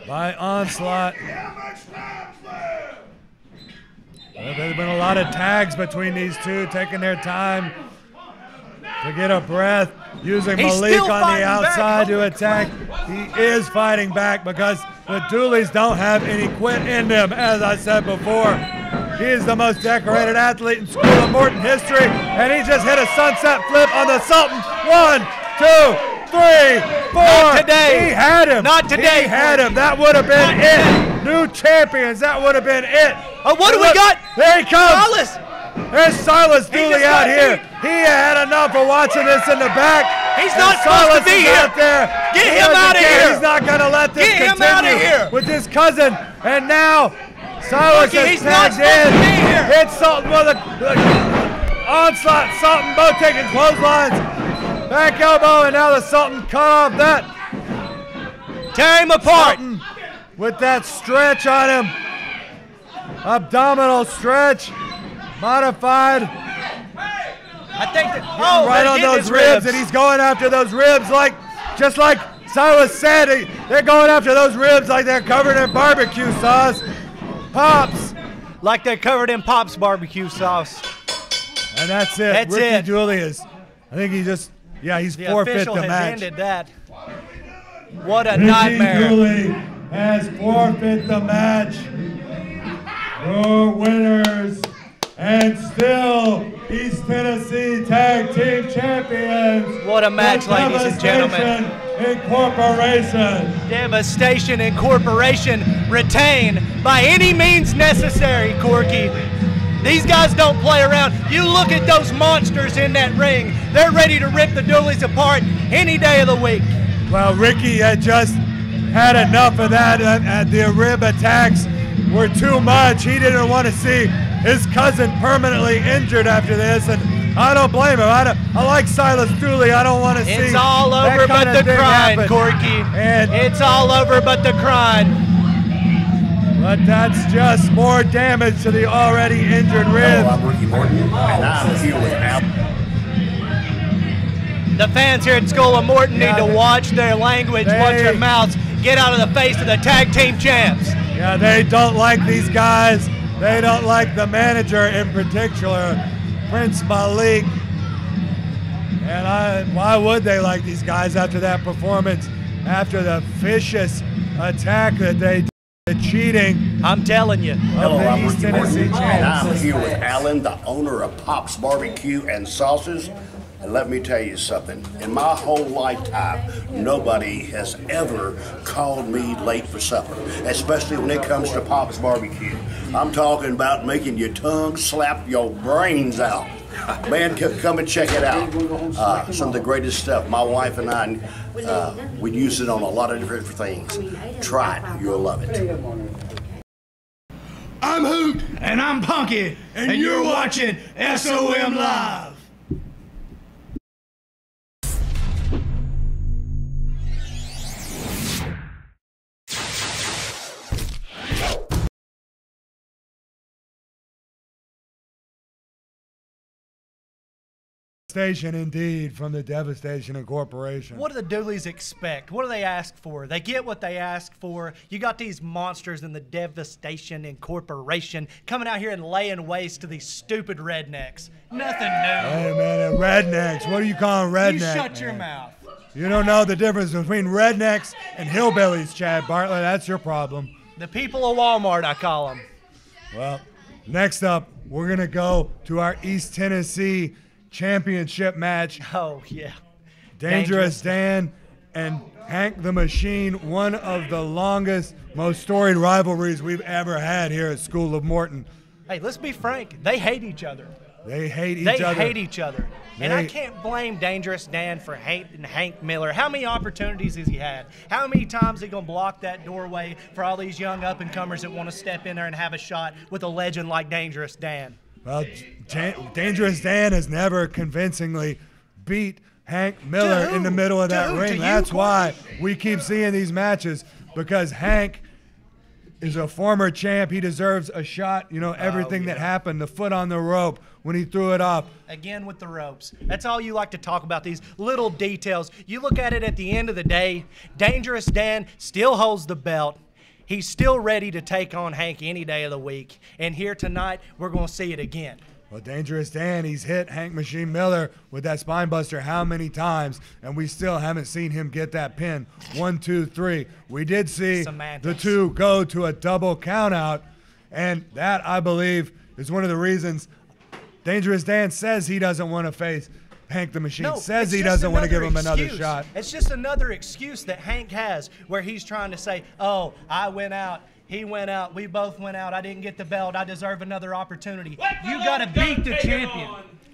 [SPEAKER 2] by Onslaught. Well, there's been a lot of tags between these two, taking their time to get a breath, using Malik on the outside to attack. He is fighting back because the Dooleys don't have any quit in them, as I said before. He is the most decorated athlete in School of Morton history, and he just hit a sunset flip on the Sultan. 1, 2, 3, 4.
[SPEAKER 1] Not today.
[SPEAKER 2] He had him.
[SPEAKER 1] Not today.
[SPEAKER 2] He had him. That would have been it. New champions. That would have been it.
[SPEAKER 1] Oh, what do we got?
[SPEAKER 2] There he comes.
[SPEAKER 1] Silas.
[SPEAKER 2] There's Silas Dooley out here. He had enough of watching this in the back.
[SPEAKER 1] He's not supposed to be here.
[SPEAKER 2] Out there.
[SPEAKER 1] Get him out of here.
[SPEAKER 2] He's not going to let this
[SPEAKER 1] continue. Get him out of here.
[SPEAKER 2] With his cousin. And now Silas is tagged in. It's Sultan with a Onslaught, Sultan both taking clotheslines. Back elbow, and now the Sultan cut off that.
[SPEAKER 1] Tear him apart.
[SPEAKER 2] Sultan with that stretch on him. Abdominal stretch. Modified.
[SPEAKER 1] I think that,
[SPEAKER 2] right on those ribs, and he's going after those ribs just like Silas said. They're going after those ribs like they're covered in barbecue sauce. Pops.
[SPEAKER 1] Like they're covered in Pop's barbecue sauce.
[SPEAKER 2] And that's it.
[SPEAKER 1] That's
[SPEAKER 2] Ricky
[SPEAKER 1] it.
[SPEAKER 2] Dooley is, I think he just, he's
[SPEAKER 1] the
[SPEAKER 2] forfeit
[SPEAKER 1] official
[SPEAKER 2] the
[SPEAKER 1] has
[SPEAKER 2] match.
[SPEAKER 1] Ended that. What a
[SPEAKER 2] Ricky
[SPEAKER 1] nightmare.
[SPEAKER 2] Dooley has forfeit the match. Your winners and still East Tennessee Tag Team Champions.
[SPEAKER 1] What a match, ladies and gentlemen.
[SPEAKER 2] Incorporation.
[SPEAKER 1] Devastation Incorporation retained by any means necessary, Corky. These guys don't play around. You look at those monsters in that ring. They're ready to rip the Dooleys apart any day of the week.
[SPEAKER 2] Well, Ricky had just had enough of that. The rib attacks were too much. He didn't want to see his cousin permanently injured after this, and I don't blame him. I like Silas Dooley. I don't want to see
[SPEAKER 1] It's all over but the crying, Corky.
[SPEAKER 2] And
[SPEAKER 1] it's all over but the crying.
[SPEAKER 2] But that's just more damage to the already injured rib.
[SPEAKER 10] Hello, I'm Ricky Morton, and I'm here with Al.
[SPEAKER 1] The fans here at School of Morton need to watch their language, watch their mouths, get out of the face of the tag team champs.
[SPEAKER 2] Yeah, they don't like these guys. They don't like the manager in particular, Prince Malik. And why would they like these guys after that performance, after the vicious attack that they did, the cheating?
[SPEAKER 1] I'm telling you.
[SPEAKER 10] Hello, I'm
[SPEAKER 2] East
[SPEAKER 10] Ricky Morton,
[SPEAKER 2] Tennessee
[SPEAKER 10] and I'm
[SPEAKER 2] champs.
[SPEAKER 10] here with Alan, the owner of Pop's Barbecue and Sauces. And let me tell you something, in my whole lifetime, nobody has ever called me late for supper, especially when it comes to Pop's Barbecue. I'm talking about making your tongue slap your brains out. Man, come and check it out. Some of the greatest stuff. My wife and I, we use it on a lot of different things. Try it, you'll love it.
[SPEAKER 6] I'm Hoot. And I'm Punky. And you're watching SOM Live.
[SPEAKER 2] Devastation indeed from the Devastation Incorporation.
[SPEAKER 1] What do the Dooleys expect? What do they ask for? They get what they ask for. You got these monsters in the Devastation Incorporation coming out here and laying waste to these stupid rednecks. Nothing new.
[SPEAKER 2] Hey, man, rednecks. What are you calling rednecks?
[SPEAKER 1] You shut your mouth.
[SPEAKER 2] You don't know the difference between rednecks and hillbillies, Chad Bartlett. That's your problem.
[SPEAKER 1] The people of Walmart, I call them.
[SPEAKER 2] Well, next up, we're going to go to our East Tennessee championship match.
[SPEAKER 1] Oh, yeah.
[SPEAKER 2] Dangerous Dan and Hank the Machine, one of the longest, most storied rivalries we've ever had here at School of Morton.
[SPEAKER 1] Hey, let's be frank. They hate each other.
[SPEAKER 2] They hate each other.
[SPEAKER 1] And I can't blame Dangerous Dan for hating Hank Miller. How many opportunities has he had? How many times is he going to block that doorway for all these young up-and-comers that want to step in there and have a shot with a legend like Dangerous Dan?
[SPEAKER 2] Well, Dangerous Dan has never convincingly beat Hank Miller in the middle of that ring. That's why we keep seeing these matches, because Hank is a former champ. He deserves a shot. You know, everything that happened, the foot on the rope when he threw it off.
[SPEAKER 1] Again with the ropes. That's all you like to talk about, these little details. You look at it at the end of the day, Dangerous Dan still holds the belt. He's still ready to take on Hank any day of the week. And here tonight, we're going to see it again.
[SPEAKER 2] Well, Dangerous Dan, he's hit Hank Machine Miller with that spine buster how many times, and we still haven't seen him get that pin. 1, 2, 3. We did see the two go to a double count out, and that, I believe, is one of the reasons Dangerous Dan says he doesn't want to face Hank the Machine. Says he doesn't want to give him another shot.
[SPEAKER 1] It's just another excuse that Hank has where he's trying to say, oh, I went out. He went out. We both went out. I didn't get the belt. I deserve another opportunity. You got to beat the champion.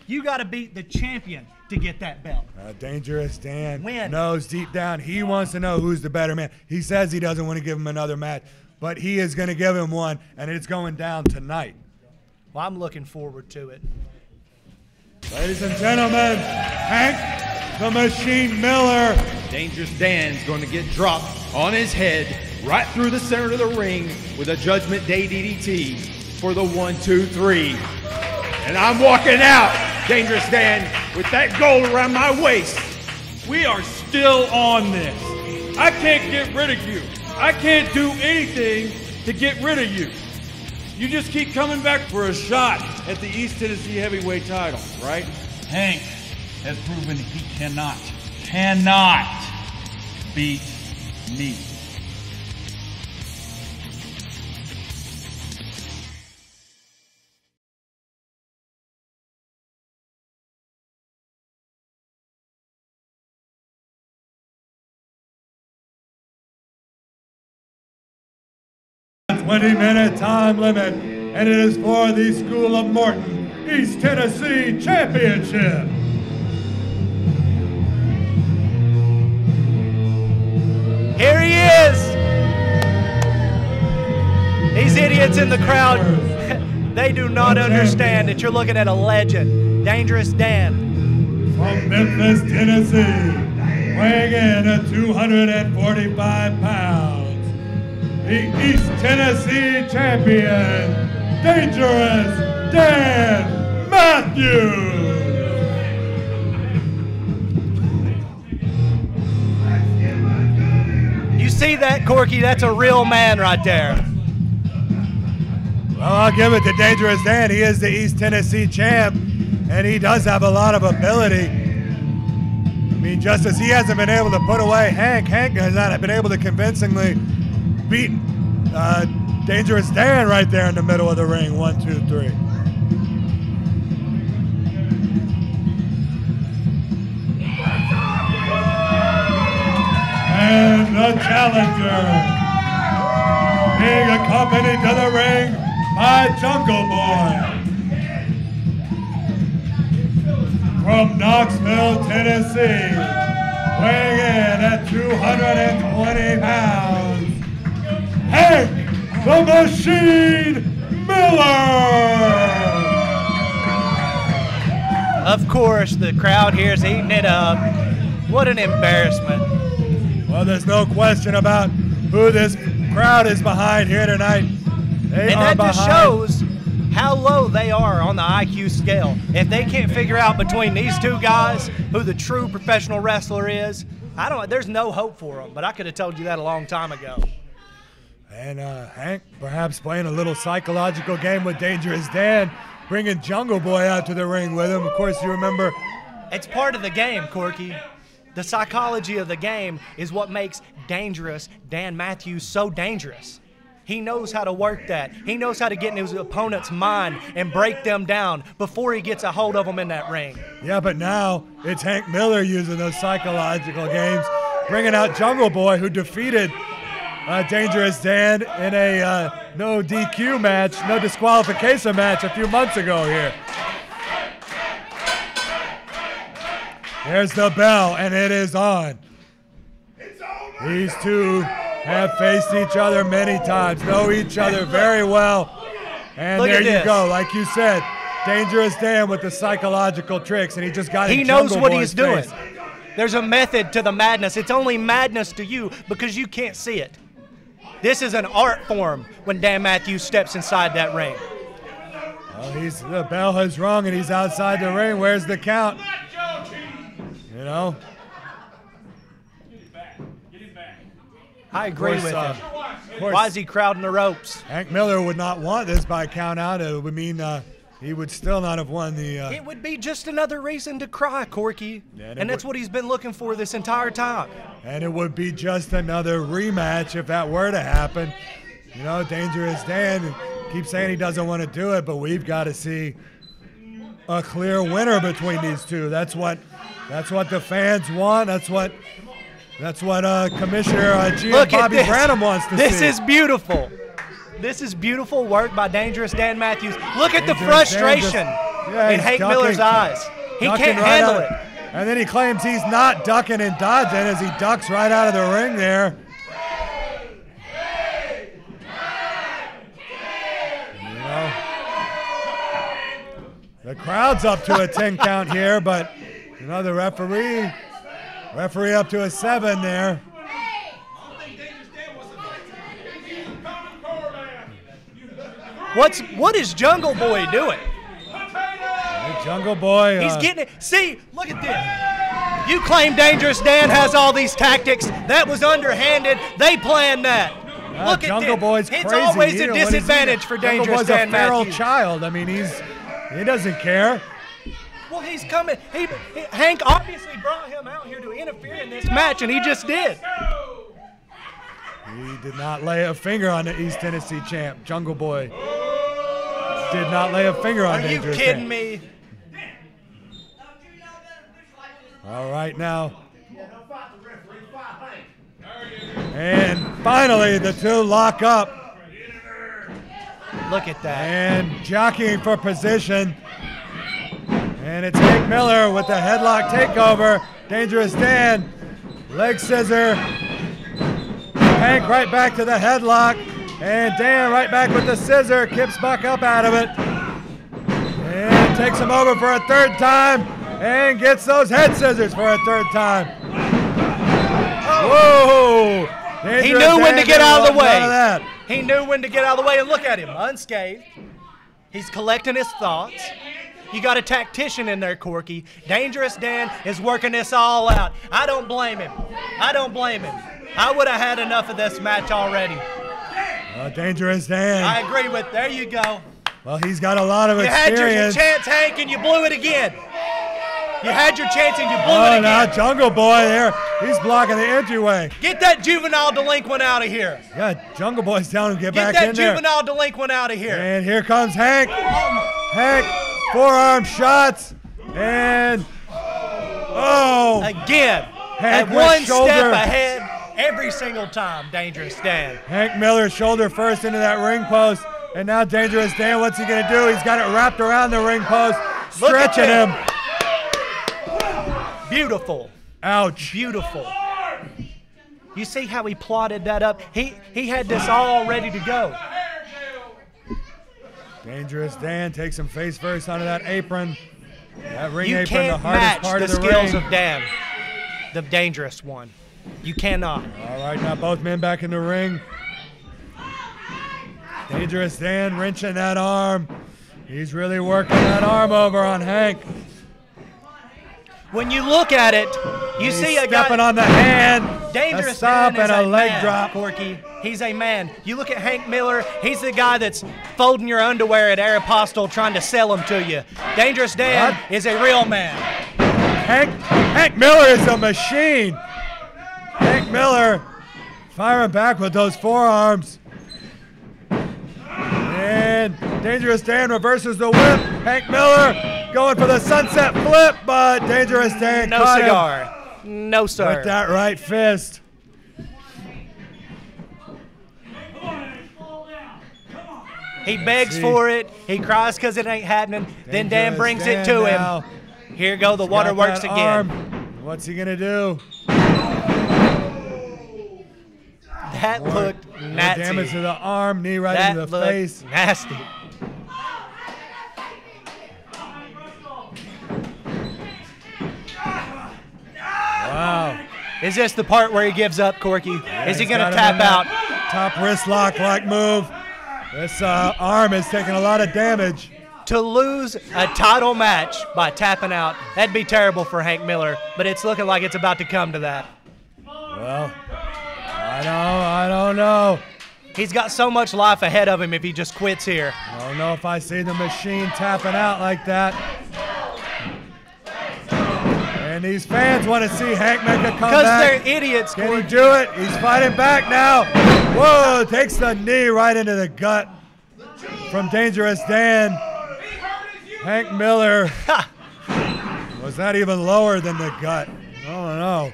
[SPEAKER 1] You got to beat the champion to get that belt.
[SPEAKER 2] Dangerous Dan knows deep down he wants to know who's the better man. He says he doesn't want to give him another match, but he is going to give him one, and it's going down tonight.
[SPEAKER 1] Well, I'm looking forward to it.
[SPEAKER 2] Ladies and gentlemen, Hank the Machine Miller.
[SPEAKER 8] Dangerous Dan's going to get dropped on his head right through the center of the ring with a Judgment Day DDT for the 1, 2, 3. And I'm walking out, Dangerous Dan, with that gold around my waist.
[SPEAKER 4] We are still on this. I can't get rid of you. I can't do anything to get rid of you. You just keep coming back for a shot at the East Tennessee heavyweight title, right?
[SPEAKER 12] Hank has proven he cannot beat me.
[SPEAKER 2] A 20-minute time limit, and it is for the School of Morton East Tennessee Championship.
[SPEAKER 1] Here he is. These idiots in the crowd, they do not understand that you're looking at a legend, Dangerous Dan.
[SPEAKER 2] From Memphis, Tennessee, weighing in at 245 pounds, the East Tennessee champion, Dangerous Dan Matthews.
[SPEAKER 1] You see that, Corky? That's a real man right there.
[SPEAKER 2] Well, I'll give it to Dangerous Dan. He is the East Tennessee champ, and he does have a lot of ability. I mean, just as he hasn't been able to put away Hank has not been able to convincingly beat Dangerous Dan right there in the middle of the ring. 1, 2, 3. And the challenger, being accompanied to the ring by Jungle Boy. From Knoxville, Tennessee, weighing in at 220 pounds, Hank the Machine Miller!
[SPEAKER 1] Of course, the crowd here is eating it up. What an embarrassment.
[SPEAKER 2] Well, there's no question about who this crowd is behind here tonight. They
[SPEAKER 1] and
[SPEAKER 2] are
[SPEAKER 1] that just shows how low they are on the IQ scale. If they can't figure out between these two guys who the true professional wrestler is, there's no hope for them. But I could have told you that a long time ago.
[SPEAKER 2] And Hank perhaps playing a little psychological game with Dangerous Dan, bringing Jungle Boy out to the ring with him. Of course, you remember.
[SPEAKER 1] It's part of the game, Corky. The psychology of the game is what makes Dangerous Dan Matthews so dangerous. He knows how to work that. He knows how to get in his opponent's mind and break them down before he gets a hold of them in that ring.
[SPEAKER 2] Yeah, but now it's Hank Miller using those psychological games, bringing out Jungle Boy, who defeated Dangerous Dan in a no DQ match, no disqualification match a few months ago here. There's the bell, and it is on. These two have faced each other many times, know each other very well. And there you go, like you said, Dangerous Dan with the psychological tricks, and he just got in Jungle Boy's face.
[SPEAKER 1] He knows what he's doing. There's a method to the madness. It's only madness to you because you can't see it. This is an art form when Dan Matthews steps inside that ring.
[SPEAKER 2] Well, the bell has rung, and he's outside the ring. Where's the count? You know?
[SPEAKER 1] I agree with him. Why is he crowding the ropes?
[SPEAKER 2] Hank Miller would not want this by count out. It would mean he would still not have won the...
[SPEAKER 1] It would be just another reason to cry, Corky. And that's what he's been looking for this entire time.
[SPEAKER 2] And it would be just another rematch if that were to happen. You know, Dangerous Dan keeps saying he doesn't want to do it, but we've got to see a clear winner between these two. That's what the fans want. That's what Commissioner GM Bobby Branham wants to see.
[SPEAKER 1] This is beautiful. This is beautiful work by Dangerous Dan Matthews. Look at the frustration in Hank Miller's eyes. He can't handle it.
[SPEAKER 2] And then he claims he's not ducking and dodging as he ducks right out of the ring there. You know, the crowd's up to a 10 count here, but you know, the referee up to a 7 there.
[SPEAKER 1] What is Jungle Boy doing?
[SPEAKER 2] Hey, Jungle Boy.
[SPEAKER 1] He's getting it. See, look at this. You claim Dangerous Dan has all these tactics. That was underhanded. They planned that. Look at
[SPEAKER 2] Jungle
[SPEAKER 1] this.
[SPEAKER 2] Boy's
[SPEAKER 1] It's
[SPEAKER 2] crazy.
[SPEAKER 1] always a disadvantage for Dangerous Dan Matthews.
[SPEAKER 2] Jungle Boy's a feral child. I mean, he doesn't care.
[SPEAKER 1] Well, he's coming. Hank obviously brought him out here to interfere in this match, and he just did.
[SPEAKER 2] He did not lay a finger on the East Tennessee champ. Jungle Boy did not lay a finger on Dangerous Dan.
[SPEAKER 1] Are you kidding me?
[SPEAKER 2] All right, now. And finally, the two lock up.
[SPEAKER 1] Look at that.
[SPEAKER 2] And jockeying for position. And it's Hank Miller with the headlock takeover. Dangerous Dan, leg scissor. Hank right back to the headlock. And Dan right back with the scissor. Kips back up out of it. And takes him over for a third time. And gets those head scissors for a third time. Whoa!
[SPEAKER 1] He knew when to get out of the way. He knew when to get out of the way, and look at him, unscathed. He's collecting his thoughts. You got a tactician in there, Corky. Dangerous Dan is working this all out. I don't blame him. I don't blame him. I would have had enough of this match already.
[SPEAKER 2] Dangerous Dan.
[SPEAKER 1] I agree with, there you go.
[SPEAKER 2] Well, he's got a lot of experience.
[SPEAKER 1] You had your chance, Hank, and you blew it again. You had your chance and you blew it again.
[SPEAKER 2] Now Jungle Boy there. He's blocking the entryway.
[SPEAKER 1] Get that juvenile delinquent out of here.
[SPEAKER 2] Yeah, Jungle Boy's telling him to get back in there.
[SPEAKER 1] Get that juvenile delinquent out of here.
[SPEAKER 2] And here comes Hank. Hank, forearm shots. And, oh.
[SPEAKER 1] Again,
[SPEAKER 2] Hank
[SPEAKER 1] at one
[SPEAKER 2] shoulder.
[SPEAKER 1] step ahead every single time, Dangerous Dan.
[SPEAKER 2] Hank Miller shoulder first into that ring post. And now Dangerous Dan, what's he going to do? He's got it wrapped around the ring post, stretching him.
[SPEAKER 1] Beautiful.
[SPEAKER 2] Ouch.
[SPEAKER 1] Beautiful. You see how he plotted that up? He had this all ready to go.
[SPEAKER 2] Dangerous Dan takes him face first onto that apron. That ring
[SPEAKER 1] You
[SPEAKER 2] apron,
[SPEAKER 1] can't
[SPEAKER 2] the hardest
[SPEAKER 1] match
[SPEAKER 2] part
[SPEAKER 1] the
[SPEAKER 2] of the
[SPEAKER 1] skills
[SPEAKER 2] ring.
[SPEAKER 1] of Dan, the dangerous one. You cannot.
[SPEAKER 2] All right, now both men back in the ring. Dangerous Dan wrenching that arm. He's really working that arm over on Hank.
[SPEAKER 1] When you look at it, you see a guy
[SPEAKER 2] stepping on the hand.
[SPEAKER 1] Dangerous
[SPEAKER 2] a stop
[SPEAKER 1] Dan is
[SPEAKER 2] and a leg
[SPEAKER 1] man,
[SPEAKER 2] drop.
[SPEAKER 1] Corky. He's a man. You look at Hank Miller, he's the guy that's folding your underwear at Aeropostale trying to sell them to you. Dangerous Dan is a real man.
[SPEAKER 2] Hank Miller is a machine. Hank Miller firing back with those forearms. And Dangerous Dan reverses the whip. Hank Miller going for the sunset flip, but Dangerous Dan
[SPEAKER 1] No
[SPEAKER 2] caught
[SPEAKER 1] cigar.
[SPEAKER 2] him
[SPEAKER 1] No, sir.
[SPEAKER 2] with that right fist.
[SPEAKER 1] He begs for it. He cries because it ain't happening. Then Dan brings it to
[SPEAKER 2] now.
[SPEAKER 1] him. Here go the waterworks
[SPEAKER 2] Got that
[SPEAKER 1] again.
[SPEAKER 2] arm. What's he going to do?
[SPEAKER 1] That looked
[SPEAKER 2] More
[SPEAKER 1] nasty.
[SPEAKER 2] damage to the arm, knee right
[SPEAKER 1] That
[SPEAKER 2] into the
[SPEAKER 1] looked
[SPEAKER 2] face.
[SPEAKER 1] nasty.
[SPEAKER 2] Wow.
[SPEAKER 1] Is this the part where he gives up, Corky? Is he
[SPEAKER 2] He's
[SPEAKER 1] going to
[SPEAKER 2] got him
[SPEAKER 1] tap
[SPEAKER 2] in that
[SPEAKER 1] out?
[SPEAKER 2] Top wrist lock like move. This arm is taking a lot of damage.
[SPEAKER 1] To lose a title match by tapping out, that'd be terrible for Hank Miller, but it's looking like it's about to come to that.
[SPEAKER 2] Well, I don't know.
[SPEAKER 1] He's got so much life ahead of him if he just quits here.
[SPEAKER 2] I don't know if I see the machine tapping out like that. And these fans want to see Hank make a comeback.
[SPEAKER 1] Because they're idiots.
[SPEAKER 2] Can he do it? He's fighting back now. Whoa, takes the knee right into the gut from Dangerous Dan. Hank Miller. Was that even lower than the gut? I don't know.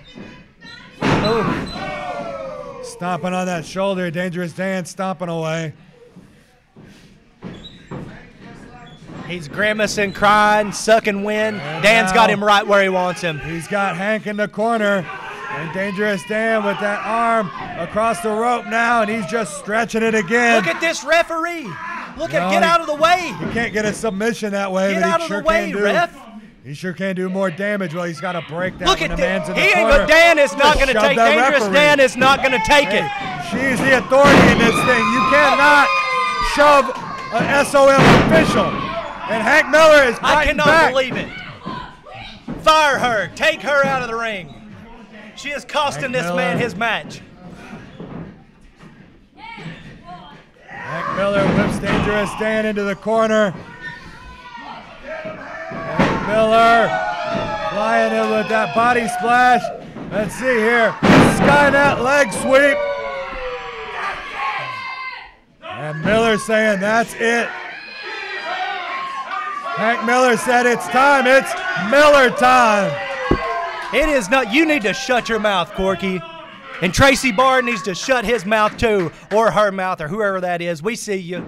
[SPEAKER 1] Oh.
[SPEAKER 2] Stomping on that shoulder. Dangerous Dan stomping away.
[SPEAKER 1] He's grimacing, crying, sucking wind. Dan's got him right where he wants him.
[SPEAKER 2] He's got Hank in the corner. And Dangerous Dan with that arm across the rope now, and he's just stretching it again.
[SPEAKER 1] Look at this referee. Get out of the way.
[SPEAKER 2] He can't get a submission that way,
[SPEAKER 1] Get
[SPEAKER 2] but
[SPEAKER 1] out
[SPEAKER 2] he
[SPEAKER 1] of
[SPEAKER 2] sure
[SPEAKER 1] the way,
[SPEAKER 2] can do.
[SPEAKER 1] ref.
[SPEAKER 2] He sure can do more damage. Well, he's got to break that
[SPEAKER 1] Look
[SPEAKER 2] when
[SPEAKER 1] at
[SPEAKER 2] the man's in the
[SPEAKER 1] this.
[SPEAKER 2] corner.
[SPEAKER 1] But Dan is not going to
[SPEAKER 2] Shove
[SPEAKER 1] take.
[SPEAKER 2] that
[SPEAKER 1] Dangerous
[SPEAKER 2] referee.
[SPEAKER 1] Dan is not going to take it.
[SPEAKER 2] She's the authority in this thing. You cannot shove an SOM official. And Hank Miller is
[SPEAKER 1] I
[SPEAKER 2] fighting
[SPEAKER 1] cannot
[SPEAKER 2] back.
[SPEAKER 1] believe it. Fire her. Take her out of the ring. She is costing
[SPEAKER 2] Hank
[SPEAKER 1] this
[SPEAKER 2] Miller.
[SPEAKER 1] man his match.
[SPEAKER 2] Hank Miller whips Dangerous Dan into the corner. Hank Miller flying in with that body splash. Let's see here. Skynet leg sweep. And Miller saying that's it. Hank Miller said it's time. It's Miller time.
[SPEAKER 1] It is not. You need to shut your mouth, Corky. And Tracy Bard needs to shut his mouth too, or her mouth, or whoever that is. We see you.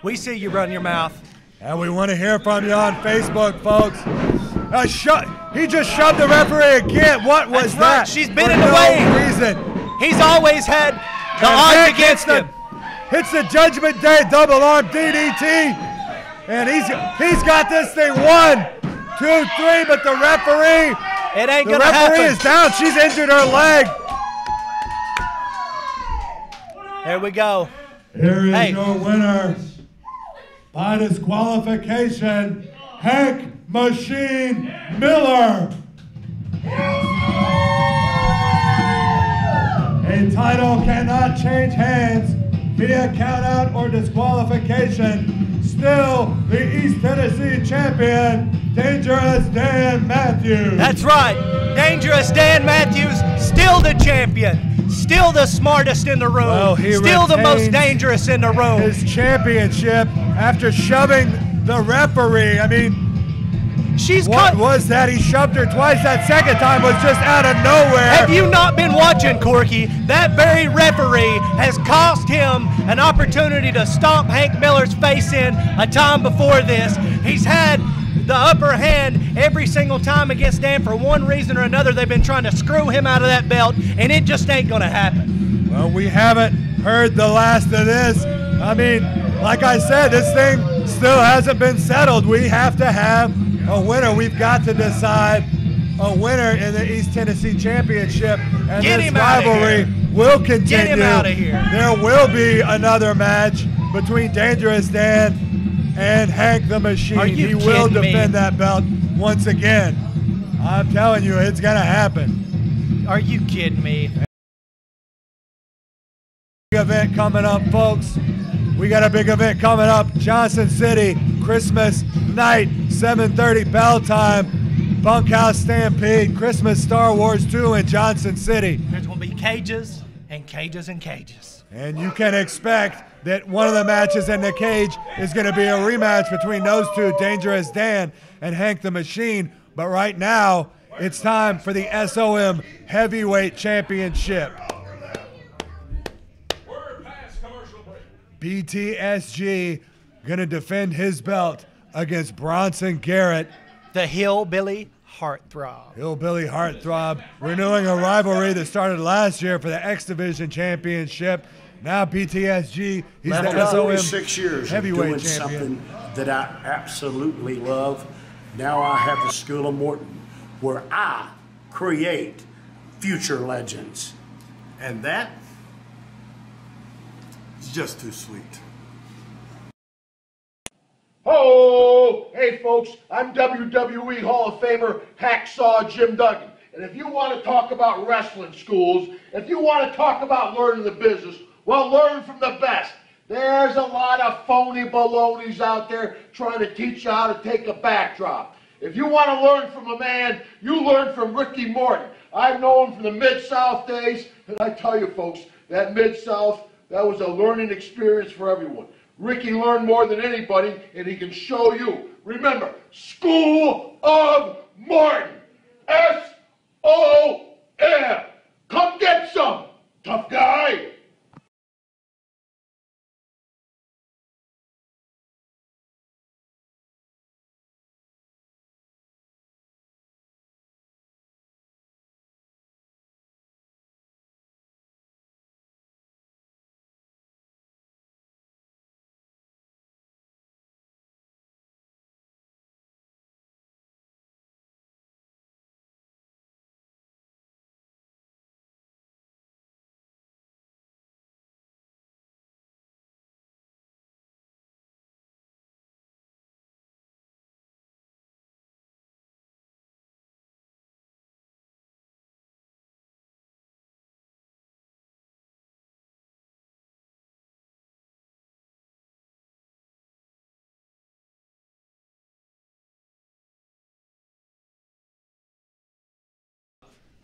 [SPEAKER 1] We see you run your mouth.
[SPEAKER 2] And we want to hear from you on Facebook, folks. He just shoved the referee again. What was
[SPEAKER 1] That's
[SPEAKER 2] that?
[SPEAKER 1] right. She's been
[SPEAKER 2] For
[SPEAKER 1] in the
[SPEAKER 2] no
[SPEAKER 1] way.
[SPEAKER 2] reason.
[SPEAKER 1] He's always had the
[SPEAKER 2] And
[SPEAKER 1] odds
[SPEAKER 2] Hank
[SPEAKER 1] against him.
[SPEAKER 2] Hits the Judgment Day double arm DDT. And he's got this thing 1, 2, 3, but the referee.
[SPEAKER 1] It ain't
[SPEAKER 2] the
[SPEAKER 1] gonna
[SPEAKER 2] referee
[SPEAKER 1] happen.
[SPEAKER 2] is down. She's injured her leg.
[SPEAKER 1] There we go.
[SPEAKER 2] Here is
[SPEAKER 1] Hey.
[SPEAKER 2] your winner by disqualification, Hank Machine Miller. A title cannot change hands via countout or disqualification. Still, the East Tennessee champion, Dangerous Dan Matthews.
[SPEAKER 1] That's right. Dangerous Dan Matthews, still the champion. Still the smartest in the room.
[SPEAKER 2] Well, he
[SPEAKER 1] still the most
[SPEAKER 2] retains
[SPEAKER 1] dangerous in the room.
[SPEAKER 2] His championship after shoving the referee. I mean, what was that? He shoved her twice. That second time was just out of nowhere.
[SPEAKER 1] Have you not been watching, Corky? That very referee has cost him an opportunity to stomp Hank Miller's face in a time before this. He's had the upper hand every single time against Dan. For one reason or another, they've been trying to screw him out of that belt, and it just ain't going to happen.
[SPEAKER 2] Well, we haven't heard the last of this. I mean, like I said, this thing still hasn't been settled. We have to have a winner. We've got to decide a winner in the East Tennessee Championship, and
[SPEAKER 1] Get
[SPEAKER 2] this
[SPEAKER 1] him outta
[SPEAKER 2] rivalry
[SPEAKER 1] here.
[SPEAKER 2] will continue.
[SPEAKER 1] Get him outta here.
[SPEAKER 2] There will be another match between Dangerous Dan and Hank the Machine. He will defend that belt once again. I'm telling you, it's going to happen.
[SPEAKER 1] Are you kidding me?
[SPEAKER 2] Big event coming up, folks. We got a big event coming up. Johnson City, Christmas night, 7:30 bell time. Bunkhouse Stampede, Christmas Star Wars 2 in Johnson City.
[SPEAKER 1] There's going to be cages and cages and cages.
[SPEAKER 2] And you can expect that one of the matches in the cage is going to be a rematch between those two, Dangerous Dan and Hank the Machine. But right now, it's time for the SOM Heavyweight Championship. BTSG gonna defend his belt against Bronson Garrett.
[SPEAKER 1] The Hillbilly Heartthrob.
[SPEAKER 2] Hillbilly Heartthrob, renewing a rivalry that started last year for the X Division Championship. Now BTSG, he's the SOM
[SPEAKER 10] 6 years
[SPEAKER 2] Heavyweight
[SPEAKER 10] doing
[SPEAKER 2] Champion.
[SPEAKER 10] Something that I absolutely love. Now I have the School of Morton, where I create future legends. And that is just too sweet.
[SPEAKER 9] Oh, hey folks, I'm WWE Hall of Famer Hacksaw Jim Duggan. And if you want to talk about wrestling schools, if you want to talk about learning the business, well, learn from the best. There's a lot of phony balonies out there trying to teach you how to take a backdrop. If you want to learn from a man, you learn from Ricky Morton. I've known him from the Mid-South days, and I tell you folks, that Mid-South, that was a learning experience for everyone. Ricky learned more than anybody, and he can show you. Remember, School of Morton. S-O-M. Come get some, tough guy.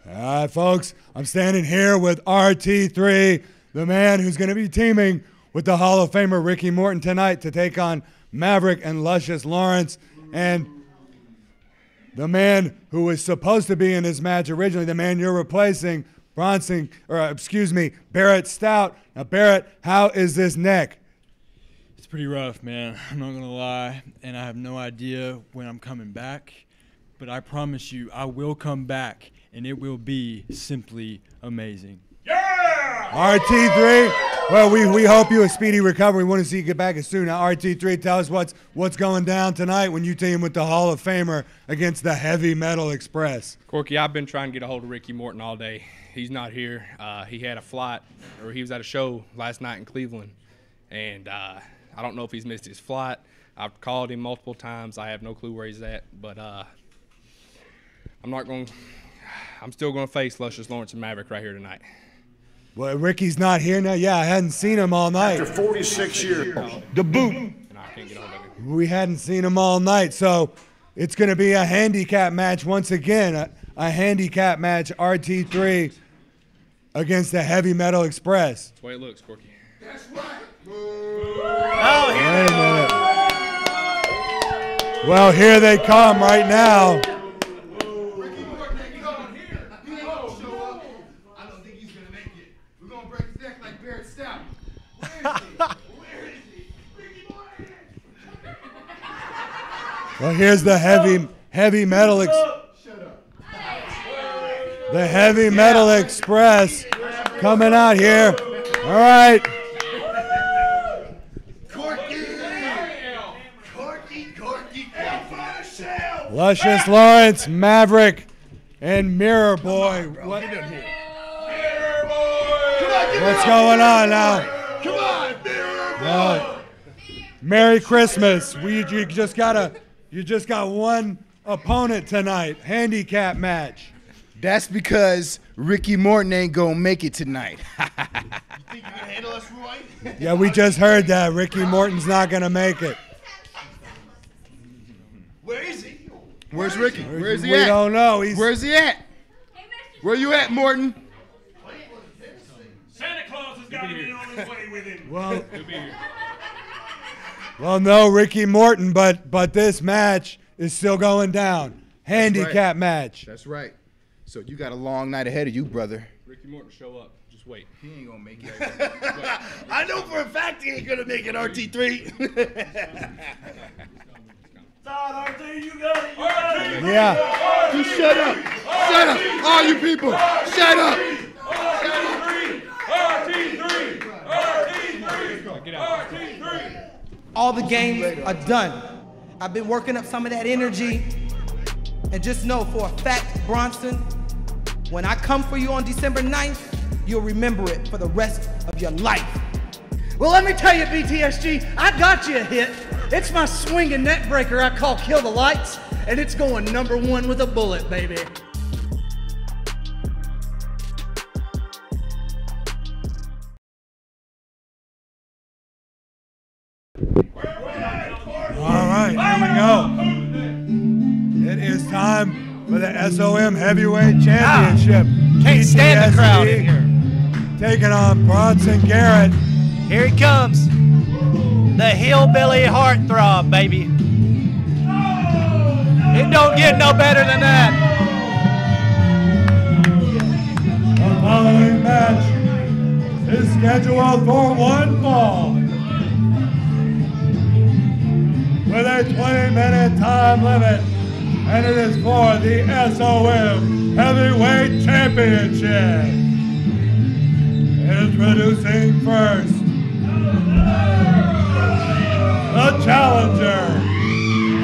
[SPEAKER 2] All right, folks, I'm standing here with RT3, the man who's going to be teaming with the Hall of Famer Ricky Morton tonight to take on Maverick and Luscious Lawrence. And the man who was supposed to be in this match originally, the man you're replacing, Barrett Stout. Now, Barrett, how is this neck?
[SPEAKER 13] It's pretty rough, man. I'm not going to lie. And I have no idea when I'm coming back. But I promise you, I will come back. And it will be simply amazing.
[SPEAKER 2] Yeah! RT3, well, we hope you a speedy recovery. We want to see you get back as soon. Now, RT3, tell us what's going down tonight when you team with the Hall of Famer against the Heavy Metal Express.
[SPEAKER 14] Corky, I've been trying to get a hold of Ricky Morton all day. He's not here. He had a flight, or he was at a show last night in Cleveland. And I don't know if he's missed his flight. I've called him multiple times. I have no clue where he's at. But I'm still going to face Luscious Lawrence and Maverick right here tonight.
[SPEAKER 2] Well, Ricky's not here now. Yeah, I hadn't seen him all night.
[SPEAKER 10] After 46 years.
[SPEAKER 2] The boot.
[SPEAKER 14] And I can't get a hold of him.
[SPEAKER 2] We hadn't seen him all night, so it's going to be a handicap match once again. A handicap match, RT3 against the Heavy Metal Express.
[SPEAKER 14] That's the way it looks, Corky.
[SPEAKER 9] That's right.
[SPEAKER 1] Oh,
[SPEAKER 2] Wait a minute. Well, here they come right now. Well, here's the Heavy Metal Express coming out here. All right. Luscious Lawrence, Maverick, and Mirror Boy. What's going on now?
[SPEAKER 9] Come on, Mirror Boy.
[SPEAKER 2] Merry Christmas. You just got one opponent tonight. Handicap match.
[SPEAKER 15] That's because Ricky Morton ain't gonna make it tonight.
[SPEAKER 16] You think you can handle us, Roy?
[SPEAKER 2] Yeah, we just heard that. Ricky Morton's not gonna make it.
[SPEAKER 16] Where is he?
[SPEAKER 15] Where's Ricky? Where is he
[SPEAKER 2] We
[SPEAKER 15] at?
[SPEAKER 2] don't know.
[SPEAKER 15] Where's he at? Where you at, Morton?
[SPEAKER 4] Santa Claus has got to be on his way with him.
[SPEAKER 2] Well, no, Ricky Morton, but this match is still going down. Handicap match.
[SPEAKER 15] That's right. So you got a long night ahead of you, brother.
[SPEAKER 14] Ricky Morton, show up. Just wait.
[SPEAKER 15] He ain't gonna make it.
[SPEAKER 16] I know for a fact he ain't gonna make it, RT3. Todd, RT, you got it. You got it.
[SPEAKER 2] Yeah.
[SPEAKER 15] You shut up. Shut up. All you people. Shut up.
[SPEAKER 17] All the games are done. I've been working up some of that energy. And just know for a fact, Bronson, when I come for you on December 9th, you'll remember it for the rest of your life.
[SPEAKER 3] Well, let me tell you, BTSG, I got you a hit. It's my swinging net breaker I call Kill the Lights, and it's going #1 with a bullet, baby.
[SPEAKER 2] All right, here we go. It is time for the SOM Heavyweight Championship.
[SPEAKER 1] Can't stand the crowd in here.
[SPEAKER 2] Taking on Bronson Garrett.
[SPEAKER 1] Here he comes. The hillbilly heartthrob, baby. It don't get no better than that.
[SPEAKER 2] The following match is scheduled for one fall with a 20-minute time limit, and it is for the SOM Heavyweight Championship. Introducing first, the challenger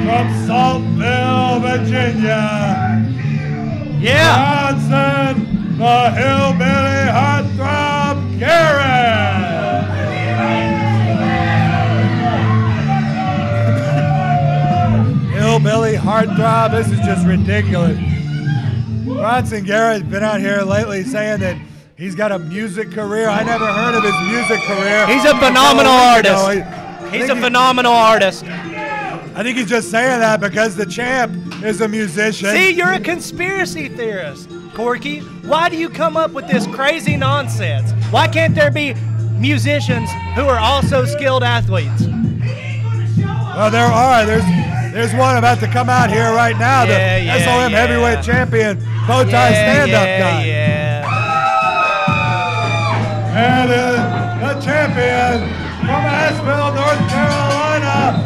[SPEAKER 2] from Saltville, Virginia.
[SPEAKER 1] Yeah.
[SPEAKER 2] Bronson, the hillbilly heartthrob Garrett. Hillbilly heartthrob, this is just ridiculous. Bronson Garrett's been out here lately saying that he's got a music career. I never heard of his music career.
[SPEAKER 1] He's a phenomenal artist. He's a phenomenal artist.
[SPEAKER 2] I think he's just saying that because the champ is a musician.
[SPEAKER 1] See, you're a conspiracy theorist, Corky. Why do you come up with this crazy nonsense? Why can't there be musicians who are also skilled athletes?
[SPEAKER 2] Well, there are. There's one about to come out here right now. The SOM heavyweight champion, bow tie stand-up guy. And the champion from Asheville, North Carolina,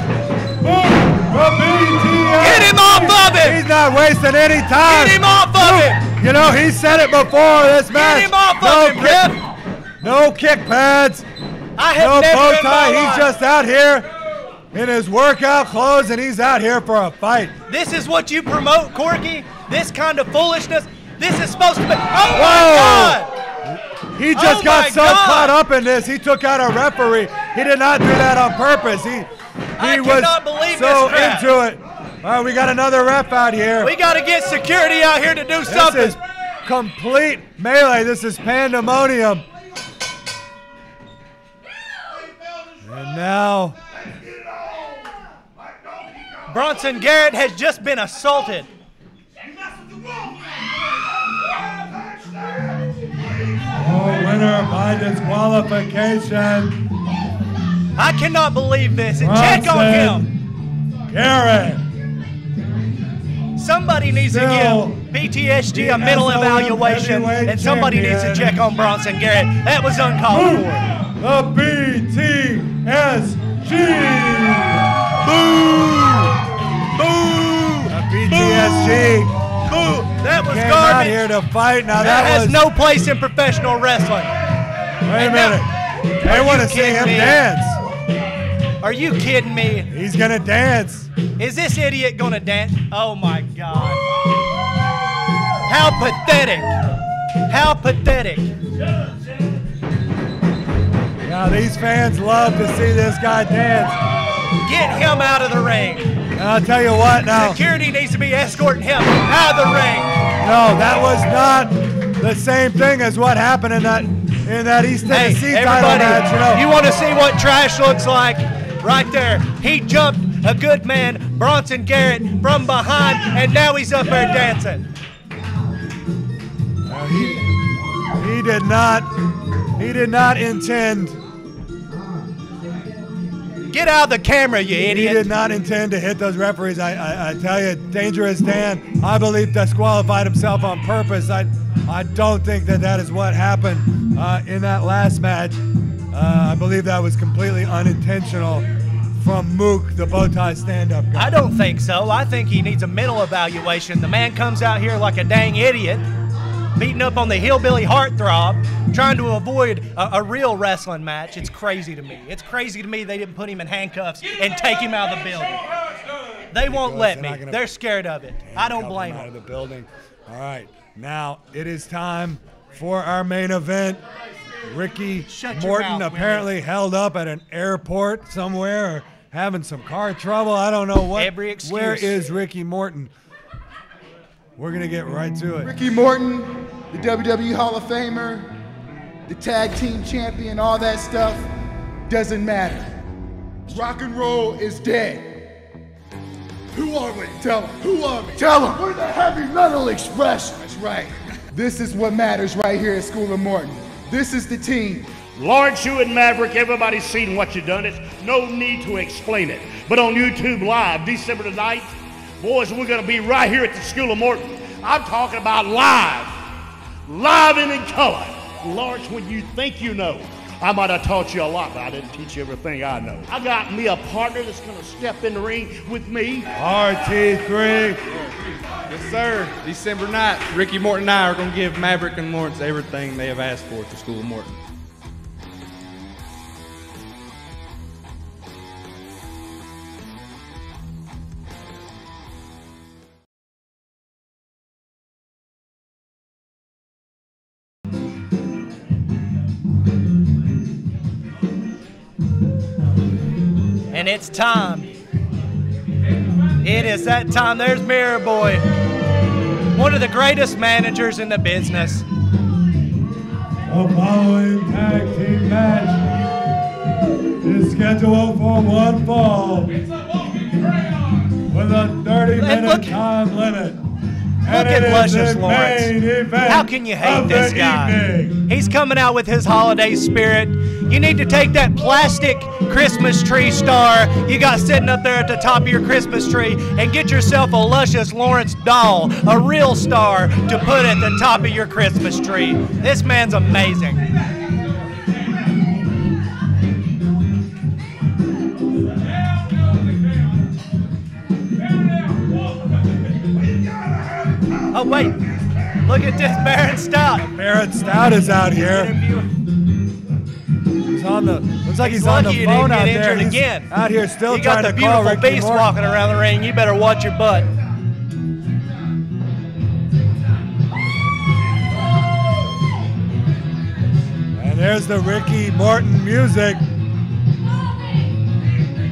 [SPEAKER 2] from BTS.
[SPEAKER 1] Get him off of it!
[SPEAKER 2] He's not wasting any time.
[SPEAKER 1] Get him off of it!
[SPEAKER 2] You know, he said it before this match.
[SPEAKER 1] Get him off of him, Rip!
[SPEAKER 2] No kick pads.
[SPEAKER 1] I have
[SPEAKER 2] no
[SPEAKER 1] never
[SPEAKER 2] bow
[SPEAKER 1] in my
[SPEAKER 2] tie.
[SPEAKER 1] life.
[SPEAKER 2] He's just out here in his workout clothes, and he's out here for a fight.
[SPEAKER 1] This is what you promote, Corky? This kind of foolishness? This is supposed to be. Oh,
[SPEAKER 2] Whoa.
[SPEAKER 1] my God!
[SPEAKER 2] He just got so caught up in this. He took out a referee. He did not do that on purpose. He was
[SPEAKER 1] cannot believe
[SPEAKER 2] so
[SPEAKER 1] this crap.
[SPEAKER 2] into it. All right, we got another ref out here.
[SPEAKER 1] We got to get security out here to do something.
[SPEAKER 2] This is complete melee. This is pandemonium. And now
[SPEAKER 1] Bronson Garrett has just been assaulted.
[SPEAKER 2] winner by disqualification.
[SPEAKER 1] I cannot believe this. And check on him.
[SPEAKER 2] Garrett.
[SPEAKER 1] Somebody needs to give PTSG a mental evaluation, and somebody needs to check on Bronson Garrett. That was uncalled for.
[SPEAKER 2] The BTSG.
[SPEAKER 1] Boo! Boo!
[SPEAKER 2] The BTSG.
[SPEAKER 1] Boo! That was
[SPEAKER 2] Came
[SPEAKER 1] garbage.
[SPEAKER 2] out here to fight. Now
[SPEAKER 1] that has
[SPEAKER 2] was
[SPEAKER 1] no place in professional wrestling.
[SPEAKER 2] Wait a minute. They want to see him dance.
[SPEAKER 1] Are you kidding me?
[SPEAKER 2] He's gonna dance.
[SPEAKER 1] Is this idiot gonna dance? Oh my God. How pathetic. How pathetic.
[SPEAKER 2] Now these fans love to see this guy dance.
[SPEAKER 1] Get him out of the ring.
[SPEAKER 2] I'll tell you what now.
[SPEAKER 1] Security needs to be escorting him out of the ring.
[SPEAKER 2] No, that was not the same thing as what happened in that East Tennessee title match.
[SPEAKER 1] You want to see what trash looks like? Right there. He jumped a good man, Bronson Garrett, from behind, and now he's up there dancing.
[SPEAKER 2] He did not intend.
[SPEAKER 1] Get out of the camera, you idiot.
[SPEAKER 2] He did not intend to hit those referees. I tell you, Dangerous Dan, I believe, disqualified himself on purpose. I don't think that is what happened in that last match. I believe that was completely unintentional from Mook, the bow tie stand-up guy.
[SPEAKER 1] I don't think so. I think he needs a mental evaluation. The man comes out here like a dang idiot, beating up on the hillbilly heartthrob, trying to avoid a real wrestling match. It's crazy to me. It's crazy to me they didn't put him in handcuffs and take him out of the building. They won't let me. They're scared of it. I don't blame them.
[SPEAKER 2] Out of the building. All right, now it is time for our main event. Ricky Morton apparently held up at an airport somewhere or having some car trouble. I don't know what.
[SPEAKER 1] Every excuse.
[SPEAKER 2] Where is Ricky Morton? We're going to get right to it.
[SPEAKER 18] Ricky Morton, the WWE Hall of Famer, the tag team champion, all that stuff doesn't matter. Rock and roll is dead. Who are we? Tell them. Who are we? Tell them. We're the Heavy Metal Express. That's right. This is what matters right here at School of Morton. This is the team.
[SPEAKER 10] Lawrence, you and Maverick, everybody's seen what you done. It's no need to explain it. But on YouTube Live, December the 9th, boys, we're going to be right here at the School of Morton. I'm talking about live and in color. Lawrence, when you think you know, I might have taught you a lot, but I didn't teach you everything I know. I got me a partner that's going to step in the ring with me.
[SPEAKER 2] RT3.
[SPEAKER 14] Yes, sir. December 9th, Ricky Morton and I are going to give Maverick and Lawrence everything they have asked for at the School of Morton.
[SPEAKER 1] And it's time. It is that time. There's Mirror Boy, one of the greatest managers in the business.
[SPEAKER 2] The following tag team match is scheduled for one fall with a 30-minute time limit.
[SPEAKER 1] Look at Luscious Lawrence. How can you hate this guy? He's coming out with his holiday spirit. You need to take that plastic Christmas tree star you got sitting up there at the top of your Christmas tree and get yourself a Luscious Lawrence doll, a real star, to put at the top of your Christmas tree. This man's amazing. Oh, wait. Look at this Barrett Stout.
[SPEAKER 2] Barrett Stout is out here. He's on the, looks like he's on the phone out there. He's
[SPEAKER 1] again.
[SPEAKER 2] Out here still
[SPEAKER 1] you
[SPEAKER 2] trying to call Ricky Morton.
[SPEAKER 1] You got the beautiful beast walking around the ring. You better watch your butt.
[SPEAKER 2] And there's the Ricky Morton music.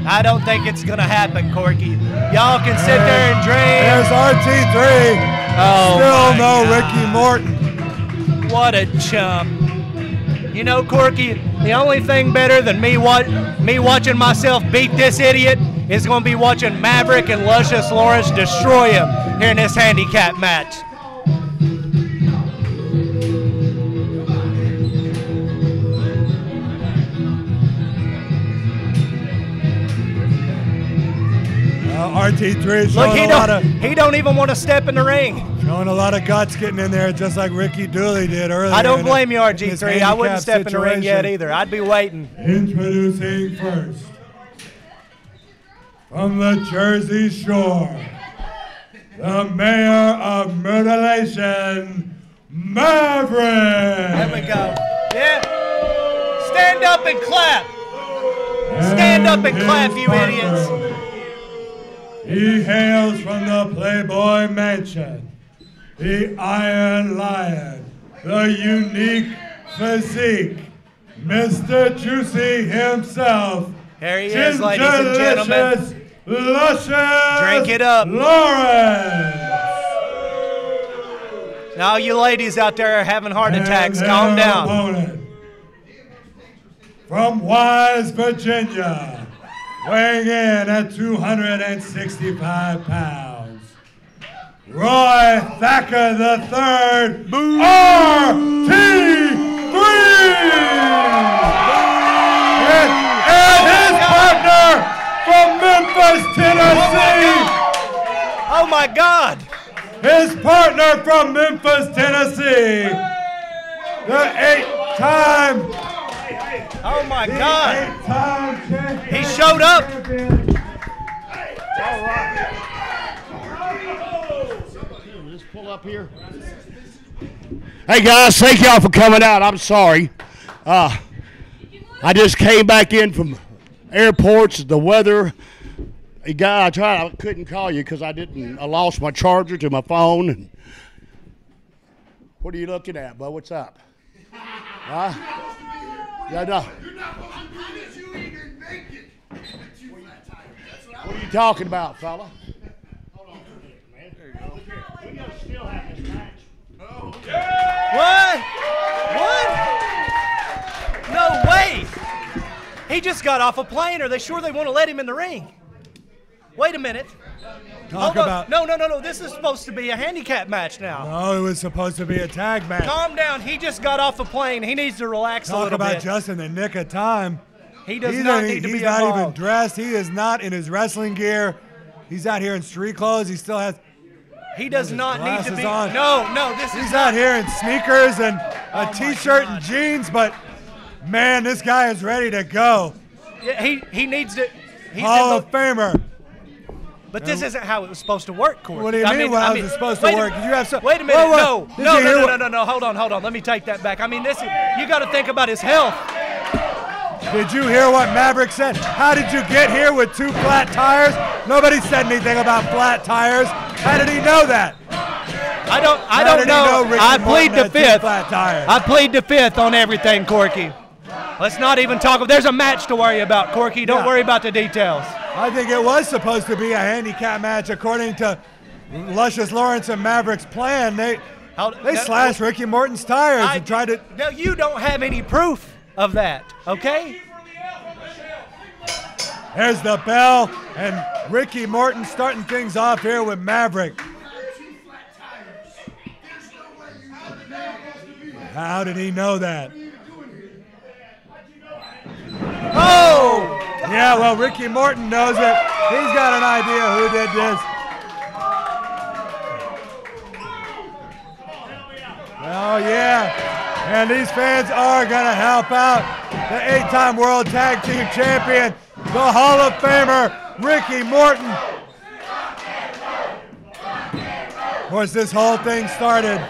[SPEAKER 1] I don't think it's going to happen, Corky. Y'all can sit there and dream.
[SPEAKER 2] There's RT3.
[SPEAKER 1] Oh,
[SPEAKER 2] still no
[SPEAKER 1] God.
[SPEAKER 2] Ricky Morton.
[SPEAKER 1] What a chump. You know, Corky, the only thing better than me watching myself beat this idiot is going to be watching Maverick and Luscious Lawrence destroy him here in this handicap match.
[SPEAKER 2] RT3
[SPEAKER 1] Look,
[SPEAKER 2] showing
[SPEAKER 1] he don't even want to step in the ring.
[SPEAKER 2] Showing a lot of guts getting in there, just like Ricky Dooley did earlier.
[SPEAKER 1] I don't blame you, RG3. I wouldn't step in the ring yet either. I'd be waiting.
[SPEAKER 2] Introducing first, from the Jersey Shore, the mayor of mutilation, Maverick.
[SPEAKER 1] There we go. Yeah. Stand up and clap. Stand up and clap, you idiots.
[SPEAKER 2] He hails from the Playboy Mansion, the Iron Lion, the unique physique, Mr. Juicy himself,
[SPEAKER 1] Here he is, ladies and gentlemen.
[SPEAKER 2] Luscious
[SPEAKER 1] Drink it up.
[SPEAKER 2] Lawrence.
[SPEAKER 1] Now, you ladies out there are having heart attacks. Calm down.
[SPEAKER 2] Opponent, from Wise, Virginia, weighing in at 265 pounds, Roy Thacker III, RT3! And his partner from Memphis, Tennessee!
[SPEAKER 1] Oh my God!
[SPEAKER 2] His partner from Memphis, Tennessee, the 8-time.
[SPEAKER 1] Oh my God!
[SPEAKER 2] 8-time champion.
[SPEAKER 1] He showed up.
[SPEAKER 10] All right. Just pull up here. Hey guys, thank y'all for coming out. I'm sorry. I just came back in from airports. The weather. A guy, I couldn't call you because I lost my charger to my phone. And what are you looking at, bud? What's up? Huh? Yeah, no. What are you talking about, fella? Hold on for a minute, man. There you go. We gotta still have this match.
[SPEAKER 1] What? No way! He just got off a plane. Are they sure they want to let him in the ring? Wait a minute.
[SPEAKER 2] Talk about.
[SPEAKER 1] No. This is supposed to be a handicap match now.
[SPEAKER 2] No, it was supposed to be a tag match.
[SPEAKER 1] Calm down. He just got off a plane. He needs to relax a
[SPEAKER 2] Talk
[SPEAKER 1] little bit.
[SPEAKER 2] about just in the nick of time.
[SPEAKER 1] He does not need to be
[SPEAKER 2] He's not even
[SPEAKER 1] involved.
[SPEAKER 2] dressed. He is not in his wrestling gear. He's out here in street clothes. He still has.
[SPEAKER 1] He does not need to be.
[SPEAKER 2] On.
[SPEAKER 1] No.
[SPEAKER 2] He's out here in sneakers and a t-shirt and jeans, but man, this guy is ready to go.
[SPEAKER 1] Yeah, he needs to.
[SPEAKER 2] Hall of Famer.
[SPEAKER 1] But this isn't how it was supposed to work, Corey.
[SPEAKER 2] What do you mean? How is it supposed to work? Did you have some?
[SPEAKER 1] Wait a minute.
[SPEAKER 2] Whoa.
[SPEAKER 1] No. Hold on. Let me take that back. I mean, you got to think about his health.
[SPEAKER 2] Did you hear what Maverick said? How did you get here with 2 flat tires? Nobody said anything about flat tires. How did he know that?
[SPEAKER 1] I don't know. I plead the fifth. I plead the fifth on everything, Corky. Let's not even talk. There's a match to worry about, Corky. Don't worry about the details.
[SPEAKER 2] I think it was supposed to be a handicap match according to Luscious Lawrence and Maverick's plan. They slashed Ricky Morton's tires and tried to.
[SPEAKER 1] No, you don't have any proof of that, okay?
[SPEAKER 2] There's the bell, and Ricky Morton starting things off here with Maverick. How did he know that?
[SPEAKER 1] Oh!
[SPEAKER 2] Yeah, well, Ricky Morton knows it. He's got an idea who did this. Oh, yeah. And these fans are going to help out the 8-time World Tag Team Champion, the Hall of Famer, Ricky Morton. Of course, this whole thing started.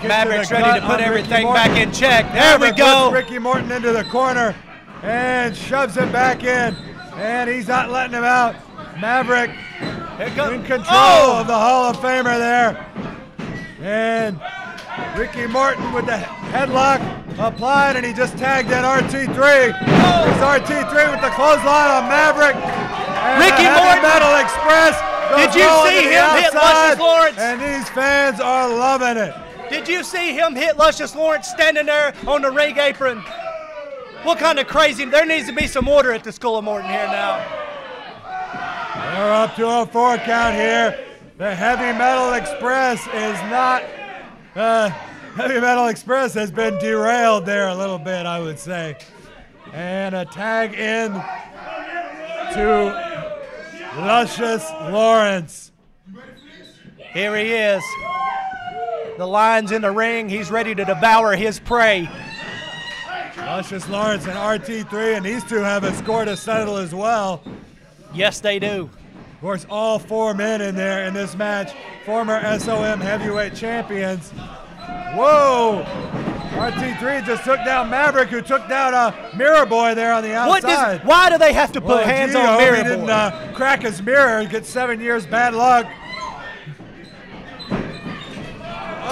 [SPEAKER 1] Maverick's ready to put everything back in check. There we go.
[SPEAKER 2] Puts Ricky Morton into the corner and shoves him back in. And he's not letting him out. Maverick in control of the Hall of Famer there. And Ricky Morton with the headlock applied, and he just tagged in RT3. There's RT3 with the clothesline on Maverick. And
[SPEAKER 1] Ricky Morton.
[SPEAKER 2] Metal Express.
[SPEAKER 1] Did you see him hit Luscious Lawrence?
[SPEAKER 2] And these fans are loving it.
[SPEAKER 1] Did you see him hit Luscious Lawrence standing there on the ring apron? What kind of crazy? There needs to be some order at the School of Morton here now.
[SPEAKER 2] We're up to a 4 count here. The Heavy Metal Express is not. Heavy Metal Express has been derailed there a little bit, I would say. And a tag in to Luscious Lawrence.
[SPEAKER 1] Here he is. The lion's in the ring. He's ready to devour his prey.
[SPEAKER 2] Luscious Lawrence and RT3, and these two have a score to settle as well.
[SPEAKER 1] Yes, they do.
[SPEAKER 2] Of course, all 4 men in there in this match, former SOM heavyweight champions. Whoa! RT3 just took down Maverick, who took down Mirror Boy there on the outside.
[SPEAKER 1] Why do they have to put hands on Mirror Boy?
[SPEAKER 2] He didn't crack his mirror and get 7 years bad luck.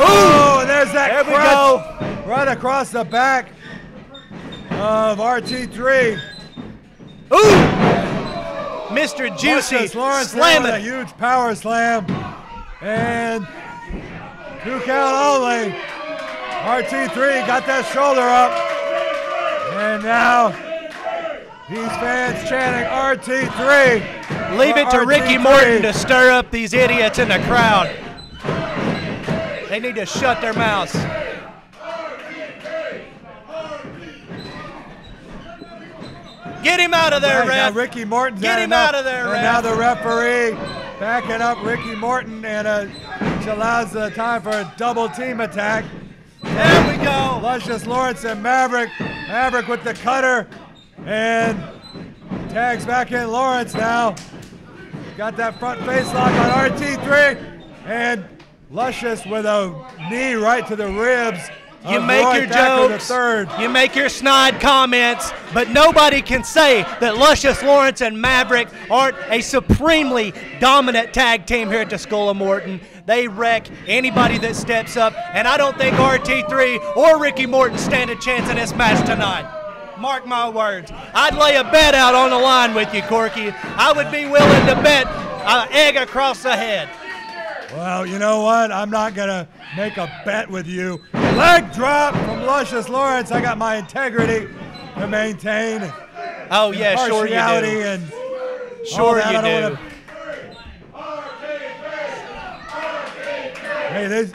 [SPEAKER 2] Oh, and there's that
[SPEAKER 1] There we
[SPEAKER 2] crutch right across the back of RT3.
[SPEAKER 1] Ooh! Mr. Juicy
[SPEAKER 2] Luscious Lawrence
[SPEAKER 1] slamming.
[SPEAKER 2] with a huge power slam. And 2 count only. RT3 got that shoulder up. And now these fans chanting RT3.
[SPEAKER 1] Leave it to
[SPEAKER 2] RT3.
[SPEAKER 1] Ricky Morton to stir up these idiots in the crowd. They need to shut their mouths. Get him out of there,
[SPEAKER 2] Right, now
[SPEAKER 1] ref.
[SPEAKER 2] Ricky Morton's
[SPEAKER 1] Get
[SPEAKER 2] had
[SPEAKER 1] him
[SPEAKER 2] enough.
[SPEAKER 1] out of there,
[SPEAKER 2] And
[SPEAKER 1] ref.
[SPEAKER 2] now the referee backing up Ricky Morton, and which allows the time for a double team attack.
[SPEAKER 1] There we go.
[SPEAKER 2] Luscious Lawrence and Maverick. Maverick with the cutter, and tags back in Lawrence now. Got that front face lock on RT3, and Luscious with a knee right to the ribs.
[SPEAKER 1] You
[SPEAKER 2] of
[SPEAKER 1] make
[SPEAKER 2] Roy
[SPEAKER 1] your
[SPEAKER 2] Thacker
[SPEAKER 1] jokes,
[SPEAKER 2] III.
[SPEAKER 1] you make your snide comments, but nobody can say that Luscious Lawrence and Maverick aren't a supremely dominant tag team here at the Skull of Morton. They wreck anybody that steps up, and I don't think RT3 or Ricky Morton stand a chance in this match tonight. Mark my words. I'd lay a bet out on the line with you, Corky. I would be willing to bet an egg across the head.
[SPEAKER 2] Well, you know what? I'm not going to make a bet with you. Leg drop from Luscious Lawrence. I got my integrity to maintain.
[SPEAKER 1] Oh, yeah, sure you do.
[SPEAKER 2] Partiality and
[SPEAKER 1] Sure
[SPEAKER 2] all that.
[SPEAKER 1] you
[SPEAKER 2] I don't
[SPEAKER 1] do.
[SPEAKER 2] Hey, these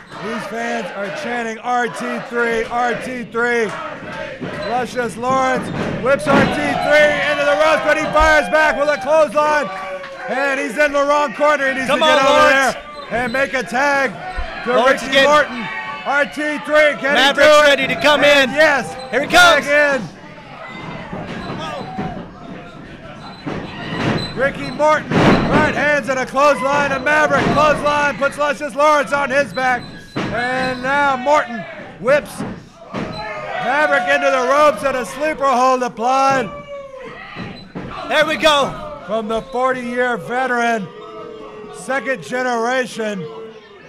[SPEAKER 2] fans are chanting RT3, RT3. Luscious Lawrence whips RT3 into the ropes, but he fires back with a clothesline. And he's in the wrong corner. He needs
[SPEAKER 1] Come
[SPEAKER 2] to get
[SPEAKER 1] on,
[SPEAKER 2] over
[SPEAKER 1] Lawrence.
[SPEAKER 2] there and make a tag to
[SPEAKER 1] Lawrence
[SPEAKER 2] Ricky
[SPEAKER 1] again.
[SPEAKER 2] Morton. RT3, can
[SPEAKER 1] Maverick's
[SPEAKER 2] he do it?
[SPEAKER 1] ready to come
[SPEAKER 2] And
[SPEAKER 1] in.
[SPEAKER 2] Yes.
[SPEAKER 1] Here he comes.
[SPEAKER 2] Tag in. Ricky Morton, right hands and a clothesline to Maverick. Clothesline puts Luscious Lawrence on his back. And now Morton whips Maverick into the ropes and a sleeper hold applied.
[SPEAKER 1] There we go.
[SPEAKER 2] From the 40-year veteran, second generation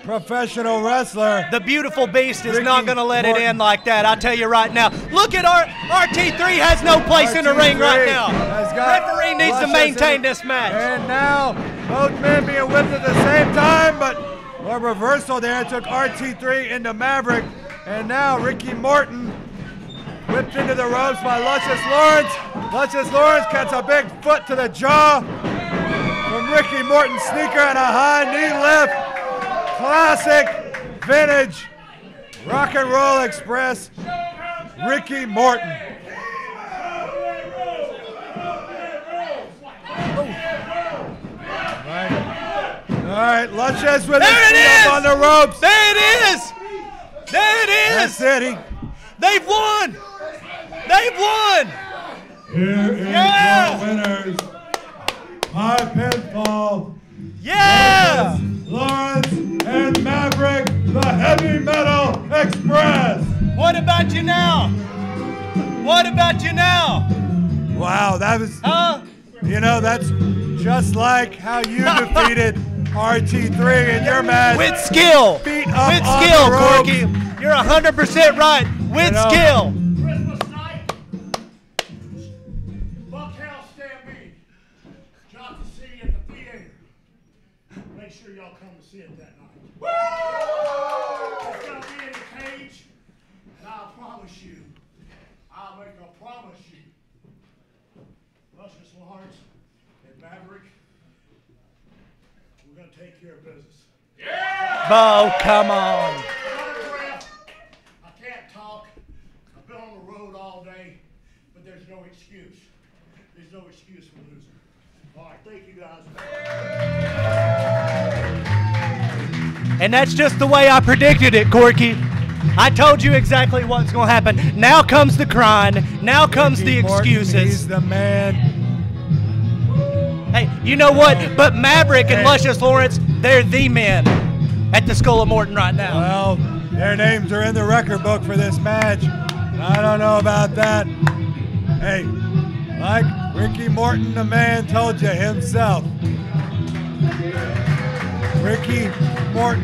[SPEAKER 2] professional wrestler.
[SPEAKER 1] The beautiful beast is
[SPEAKER 2] Ricky
[SPEAKER 1] not going to let
[SPEAKER 2] Morton.
[SPEAKER 1] it end like that. I'll tell you right now. Look at RT3 has no place in the ring right now. Referee needs to maintain this match.
[SPEAKER 2] And now both men being whipped at the same time, but a reversal there took RT3 into Maverick. And now Ricky Morton whipped into the ropes by Luscious Lawrence. Luscious Lawrence gets a big foot to the jaw from Ricky Morton's sneaker and a high knee lift. Classic, vintage, rock and roll express, Ricky Morton. All right, Luscious with his feet up on the ropes.
[SPEAKER 1] There it is. There it is.
[SPEAKER 2] That's it.
[SPEAKER 1] They've won. They've won.
[SPEAKER 2] Here is
[SPEAKER 1] Yeah.
[SPEAKER 2] your winners by pinfall.
[SPEAKER 1] Yeah.
[SPEAKER 2] Lawrence and Maverick, the Heavy Metal Express.
[SPEAKER 1] What about you now? What about you now?
[SPEAKER 2] Wow, that was, you know, that's just like how you defeated RT3 in your match.
[SPEAKER 1] With skill.
[SPEAKER 2] Feet up
[SPEAKER 1] With
[SPEAKER 2] on
[SPEAKER 1] skill,
[SPEAKER 2] the ropes.
[SPEAKER 1] Corky. You're 100% right. With
[SPEAKER 2] You know,
[SPEAKER 1] skill.
[SPEAKER 9] Christmas night, Bunkhouse Stampede. Job to see at the theater. Make sure y'all come to see it that night. It's gonna be in the cage, and I'll promise you, I'll make a promise you, Luscious Lawrence and Maverick, we're gonna take care of business.
[SPEAKER 1] Oh, come on.
[SPEAKER 9] I can't talk. I've been on the road all day, but there's no excuse. There's no excuse for losing. All right, thank you guys.
[SPEAKER 1] And that's just the way I predicted it, Corky. I told you exactly what's going to happen. Now comes the crying. Now comes the excuses.
[SPEAKER 2] He's the man.
[SPEAKER 1] Hey, you know what? But Maverick and Luscious Lawrence, they're the men at the Skull of Morton right now.
[SPEAKER 2] Well, their names are in the record book for this match. I don't know about that. Hey, like Ricky Morton, the man, told you himself. Ricky Morton,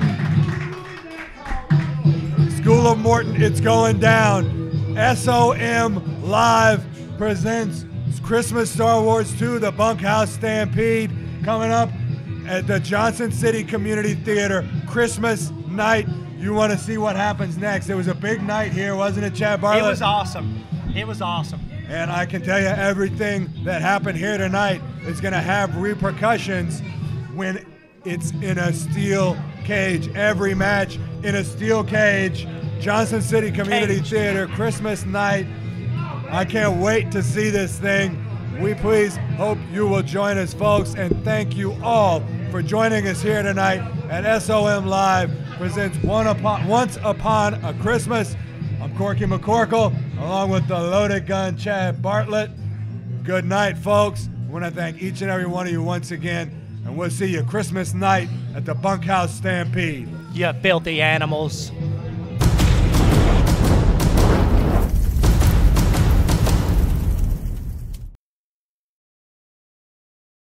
[SPEAKER 2] School of Morton, it's going down. SOM Live presents Christmas Star Wars 2, the Bunkhouse Stampede, coming up at the Johnson City Community Theater, Christmas night. You want to see what happens next. It was a big night here, wasn't it, Chad Bartlett?
[SPEAKER 1] It was awesome. It was awesome.
[SPEAKER 2] And I can tell you everything that happened here tonight is going to have repercussions when it's in a steel cage. Every match in a steel cage. Johnson City Community Theater, Christmas night. I can't wait to see this thing. We please hope you will join us, folks, and thank you all for joining us here tonight at SOM Live presents Once Upon a Christmas. I'm Corky McCorkle, along with the loaded gun Chad Bartlett. Good night, folks. I want to thank each and every one of you once again, and we'll see you Christmas night at the Bunkhouse Stampede.
[SPEAKER 1] You filthy animals.